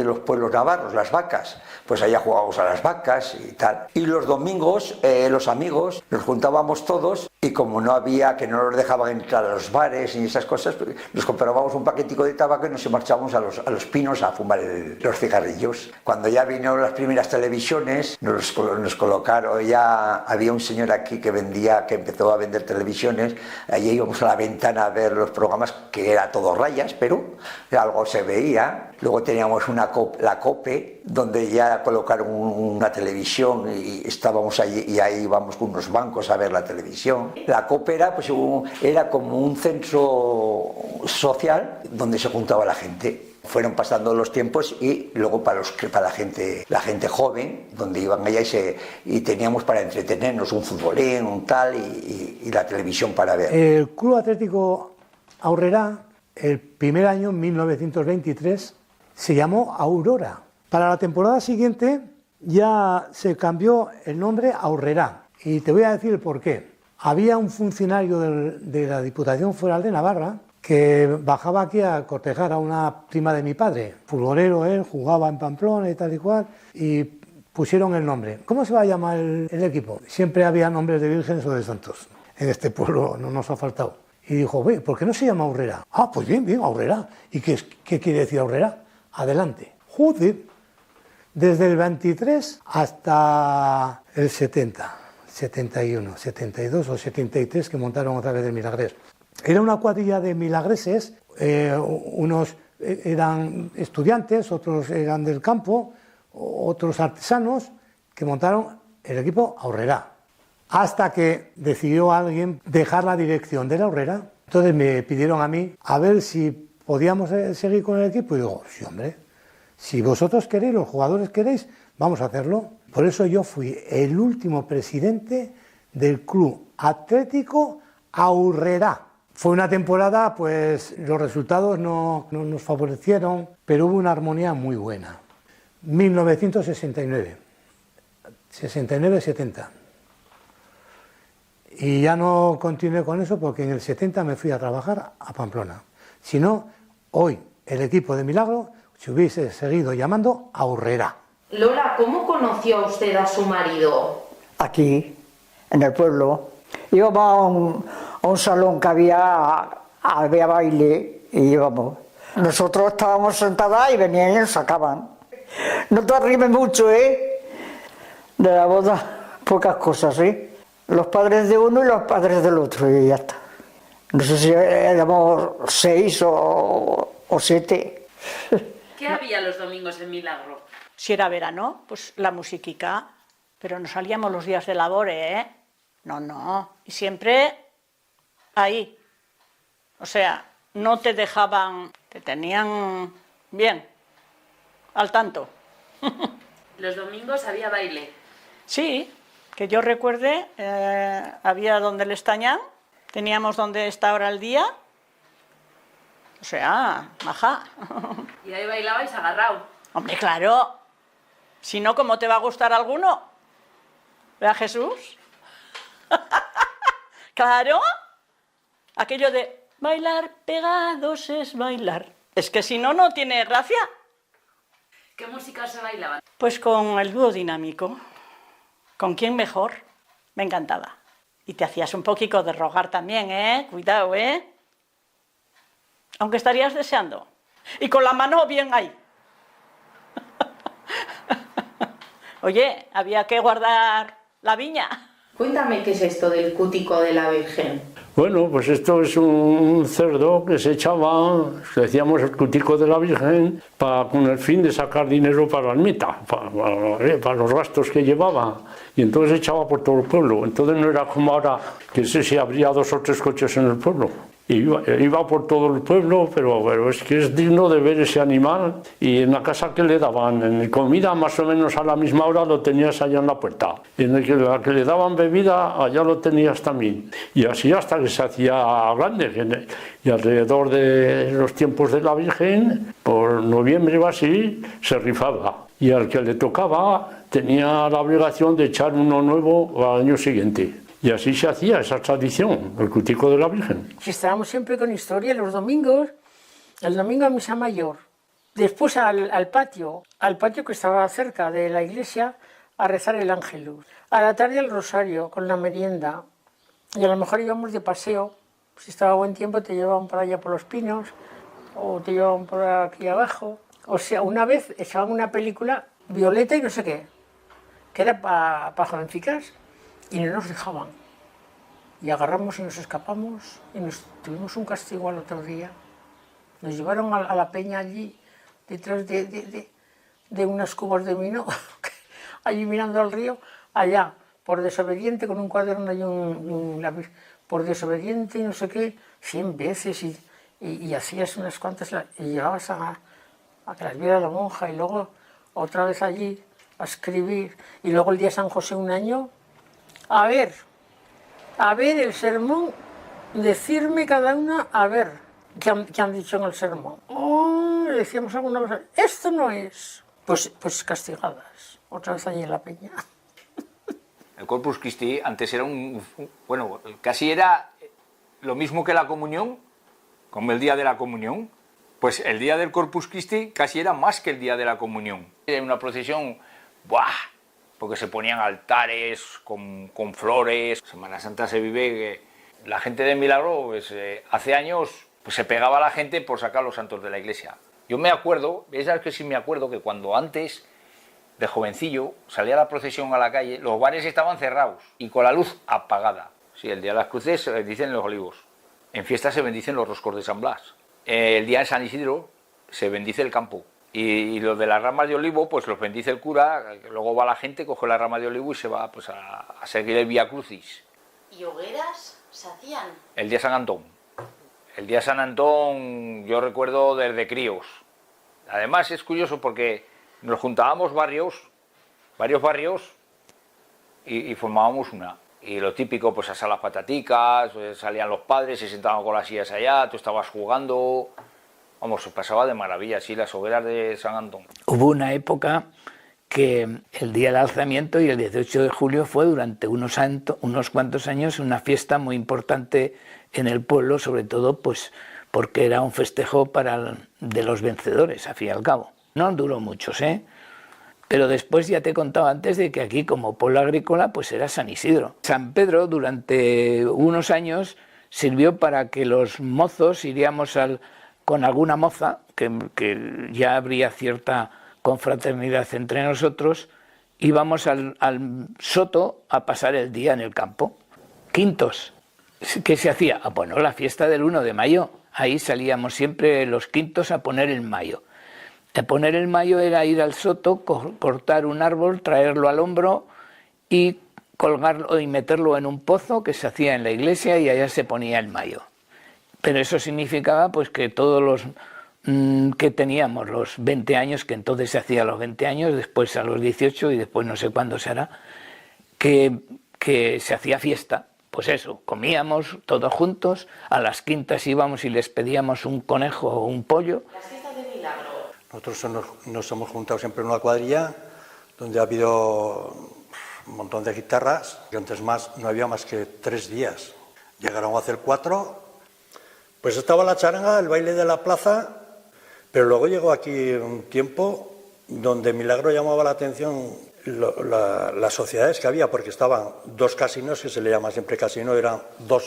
los pueblos navarros, las vacas, pues allá jugábamos a las vacas y tal. Y los domingos los amigos nos juntábamos todos, y como no había, que no nos dejaban entrar a los bares y esas cosas, pues nos comprábamos un paquetico de tabaco y nos marchábamos a los pinos a fumar los cigarrillos. Cuando ya vinieron las primeras televisiones, nos colocaron, ya había un señor aquí que empezó a vender televisiones, allí íbamos a la ventana a ver los programas, que era todo rayas, pero algo se veía. Luego teníamos la COPE, donde ya colocaron una televisión, y estábamos allí, y ahí íbamos con unos bancos a ver la televisión. La COPE era como un centro social donde se juntaba la gente. Fueron pasando los tiempos, y luego para la gente joven, donde iban allá y teníamos para entretenernos un futbolín, un tal, y la televisión para ver. El Club Atlético Aurrera, el primer año, en 1923, se llamó Aurora. Para la temporada siguiente ya se cambió el nombre a Aurrera, y te voy a decir el por qué. Había un funcionario de la Diputación Foral de Navarra que bajaba aquí a cortejar a una prima de mi padre, futbolero él, jugaba en Pamplona y tal y cual, y pusieron el nombre. ¿Cómo se va a llamar el equipo? Siempre había nombres de vírgenes o de santos. En este pueblo no nos ha faltado. Y dijo, ¿por qué no se llama Aurrera? Ah, pues bien, Aurrera. ¿Y qué quiere decir Aurrera? Adelante. Joder, desde el 23 hasta el 70, 71, 72 o 73, que montaron otra vez el Milagres. Era una cuadrilla de milagreses, unos eran estudiantes, otros eran del campo, otros artesanos, que montaron el equipo Aurrera. Hasta que decidió alguien dejar la dirección de la Aurrera. Entonces me pidieron a mí a ver si podíamos seguir con el equipo, y digo, sí, hombre, si vosotros queréis, los jugadores queréis, vamos a hacerlo. Por eso yo fui el último presidente del Club Atlético Aurrera. Fue una temporada, pues los resultados no nos favorecieron, pero hubo una armonía muy buena. 1969, 69-70. Y ya no continué con eso, porque en el 70 me fui a trabajar a Pamplona. Si no, hoy el equipo de Milagro se hubiese seguido llamando Aurrera. Lola, ¿cómo conoció usted a su marido? Aquí, en el pueblo. Íbamos a un salón que había baile, y íbamos. Nosotros estábamos sentadas y venían y nos sacaban. No te arrimes mucho, ¿eh? De la boda, pocas cosas, ¿eh? Los padres de uno y los padres del otro, y ya está. No sé si éramos 6 o 7. ¿Qué había los domingos en Milagro? Si era verano, pues la musiquica, pero no salíamos los días de labore, ¿eh? No. Y siempre ahí. O sea, no te dejaban, te tenían bien, al tanto. ¿Los domingos había baile? Sí, que yo recuerde, había donde el Estañán, teníamos donde está ahora el día. O sea, maja. Y ahí bailabais agarrado. Hombre, claro. Si no, ¿cómo te va a gustar alguno? ¿Verdad, Jesús? Claro. Aquello de bailar pegados es bailar. Es que si no, no tiene gracia. ¿Qué música se bailaba? Pues con el dúo dinámico. ¿Con quién mejor? Me encantaba. Y te hacías un poquito de rogar también, ¿eh? Cuidado, ¿eh? Aunque estarías deseando. Y con la mano bien ahí. Oye, había que guardar la viña. Cuéntame qué es esto del cútico de la Virgen. Bueno, pues esto es un cerdo que se echaba, decíamos el cutico de la Virgen, con el fin de sacar dinero para la ermita, para los gastos que llevaba. Y entonces se echaba por todo el pueblo. Entonces no era como ahora, que sé si habría 2 o 3 coches en el pueblo. Iba por todo el pueblo, pero es que es digno de ver ese animal. Y en la casa que le daban en comida, más o menos a la misma hora lo tenías allá en la puerta. Y en la que le daban bebida, allá lo tenías también. Y así hasta que se hacía grande. Y alrededor de los tiempos de la Virgen, por noviembre o así, se rifaba. y al que le tocaba tenía la obligación de echar uno nuevo al año siguiente. Y así se hacía esa tradición, el cutico de la Virgen. Si estábamos siempre con historia los domingos, el domingo a misa mayor, después al patio que estaba cerca de la iglesia, a rezar el ángelus. A la tarde al rosario, con la merienda. Y a lo mejor íbamos de paseo, si estaba buen tiempo te llevaban por allá por los pinos, o te llevaban por aquí abajo. O sea, una vez echaban una película, Violeta y no sé qué, que era para jovencicas, y no nos dejaban. Y agarramos y nos escapamos, y tuvimos un castigo al otro día. Nos llevaron a la peña allí, detrás de unas cubas de vino, allí mirando al río, allá, por desobediente, con un cuaderno y un lápiz, por desobediente y no sé qué, 100 veces, y hacías unas cuantas, y llevabas a que las viera la monja, y luego otra vez allí a escribir, y luego el día de San José un año, a ver el sermón, decirme cada una, a ver, ¿qué han dicho en el sermón? Oh, decíamos alguna cosa, esto no es, pues castigadas, otra vez allí en la peña. El Corpus Christi antes era bueno, casi era lo mismo que la comunión, como el día de la comunión. Pues el día del Corpus Christi casi era más que el día de la comunión. Era una procesión, ¡buah!, porque se ponían altares con flores. Semana Santa se vive, la gente de Milagro, pues, hace años pues, se pegaba a la gente por sacar los santos de la iglesia. Yo me acuerdo, es que sí me acuerdo, que cuando antes, de jovencillo, salía la procesión a la calle, los bares estaban cerrados y con la luz apagada. Sí, el día de las cruces se bendicen los olivos. En fiestas se bendicen los roscos de San Blas. El día de San Isidro se bendice el campo. Y los de las ramas de olivo, pues los bendice el cura, luego va la gente, coge la rama de olivo y se va pues, a seguir el Vía Crucis. ¿Y hogueras se hacían? El día de San Antón. El día de San Antón yo recuerdo desde críos. Además es curioso porque nos juntábamos varios barrios y formábamos una. Y lo típico, pues asar las pataticas, pues, salían los padres, se sentaban con las sillas allá, tú estabas jugando. Vamos, se pasaba de maravilla, sí, las hogueras de San Antón. Hubo una época que el día del alzamiento y el 18 de julio fue durante unos cuantos años una fiesta muy importante en el pueblo, sobre todo pues porque era un festejo de los vencedores, a fin y al cabo. No duró muchos, pero después ya te he contado antes de que aquí como pueblo agrícola pues era San Isidro. San Pedro durante unos años sirvió para que los mozos iríamos con alguna moza, que ya habría cierta confraternidad entre nosotros, íbamos al soto a pasar el día en el campo. Quintos. ¿Qué se hacía? Bueno, la fiesta del 1 de mayo. Ahí salíamos siempre los quintos a poner el mayo. A poner el mayo era ir al soto, cortar un árbol, traerlo al hombro y colgarlo y meterlo en un pozo que se hacía en la iglesia y allá se ponía el mayo. Pero eso significaba pues que todos los que teníamos los 20 años, que entonces se hacía a los 20 años, después a los 18 y después no sé cuándo se hará, que se hacía fiesta. Pues eso, comíamos todos juntos, a las quintas íbamos y les pedíamos un conejo o un pollo. Las fiestas de Milagro. Nosotros nos hemos juntado siempre en una cuadrilla donde ha habido un montón de guitarras, que antes no había más que 3 días. Llegaron a hacer 4, pues estaba la charanga, el baile de la plaza, pero luego llegó aquí un tiempo donde Milagro llamaba la atención las sociedades que había, porque estaban 2 casinos, que se le llama siempre casino, eran 2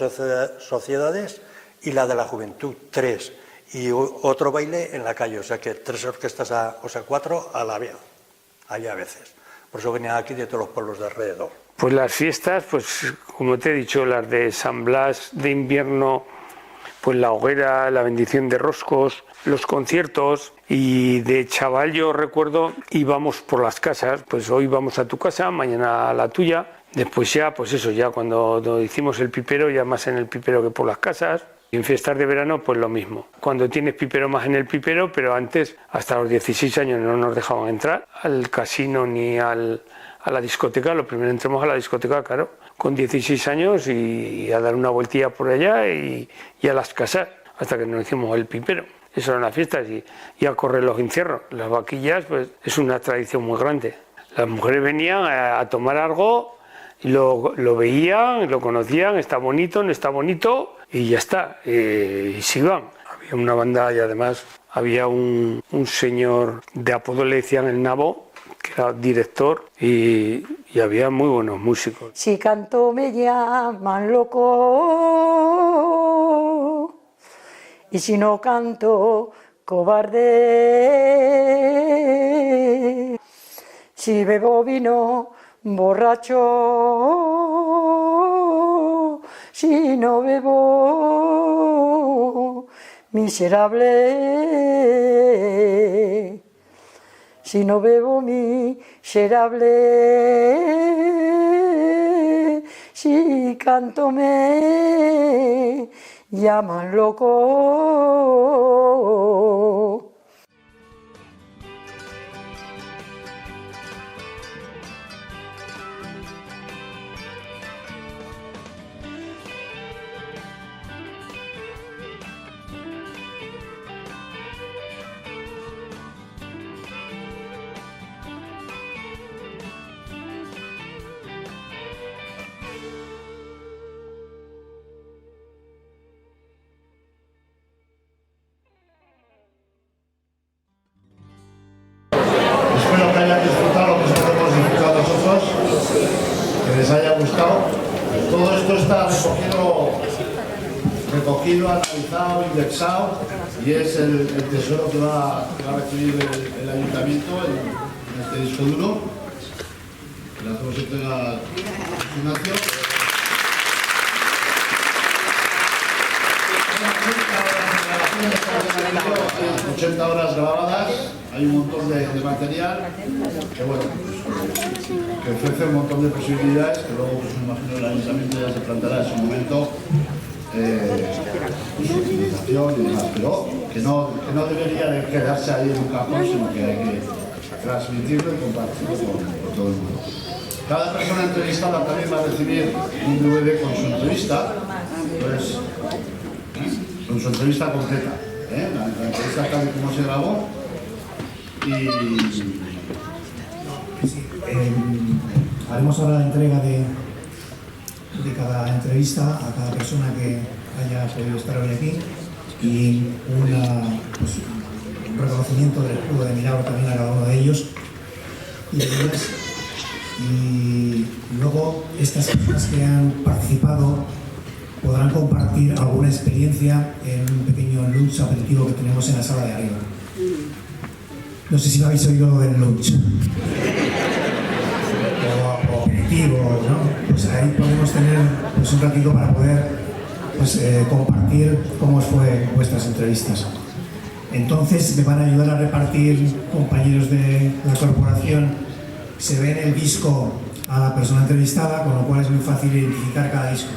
sociedades, y la de la juventud, 3, y otro baile en la calle, o sea que 3 orquestas, 4 a la vez, había a veces. Por eso venían aquí de todos los pueblos de alrededor. Pues las fiestas, pues como te he dicho, las de San Blas de invierno, pues la hoguera, la bendición de roscos, los conciertos, y de chaval yo recuerdo íbamos por las casas, pues hoy vamos a tu casa, mañana a la tuya, después ya, pues eso, ya cuando hicimos el pipero, ya más en el pipero que por las casas, y en fiestas de verano pues lo mismo, cuando tienes pipero más en el pipero, pero antes hasta los 16 años no nos dejaban entrar al casino ni a la discoteca, lo primero entramos a la discoteca, claro, con 16 años y a dar una vueltilla por allá y a las casas, hasta que nos hicimos el pipero. eso eran las fiestas, y a correr los encierros. Las vaquillas, pues es una tradición muy grande. Las mujeres venían a tomar algo y lo veían, lo conocían, está bonito, no está bonito, y ya está, y se iban. Había una banda y además había un señor de apodo le decían el Nabo, que era director, y había muy buenos músicos. Si canto me llaman loco, y si no canto, cobarde. Si bebo vino, borracho. Si no bebo, miserable. Si no bebo, miserable. Si canto me llaman loco. Espero que hayan disfrutado lo que nosotros hemos disfrutado nosotros, que les haya gustado. Todo esto está recogido, analizado, indexado, y es el tesoro que va a recibir el ayuntamiento en este disco duro. Le hacemos entrega a Ignacio. 80 horas grabadas, hay un montón de material que, bueno, que ofrece un montón de posibilidades que luego, pues, me imagino, el ayuntamiento ya se planteará en su momento su utilización y demás, pero que no debería de quedarse ahí en un cajón, sino que hay que transmitirlo y compartirlo con todo el mundo. Cada persona entrevistada también va a recibir un DVD con su entrevista, pues, con su entrevista completa, la entrevista tal y como se grabó. Haremos ahora la entrega de cada entrevista a cada persona que haya podido estar hoy aquí, y un reconocimiento del escudo de Milagro también a cada uno de ellos y de ellas. Y luego estas personas que han participado podrán compartir alguna experiencia en un pequeño lunch aperitivo que tenemos en la sala de arriba. No sé si me habéis oído lo del lunch o aperitivo, ¿no? Pues ahí podemos tener, pues, un ratito para poder, pues, compartir cómo fue vuestras entrevistas. Entonces me van a ayudar a repartir compañeros de la corporación. Se ve en el disco a la persona entrevistada, con lo cual es muy fácil identificar cada disco.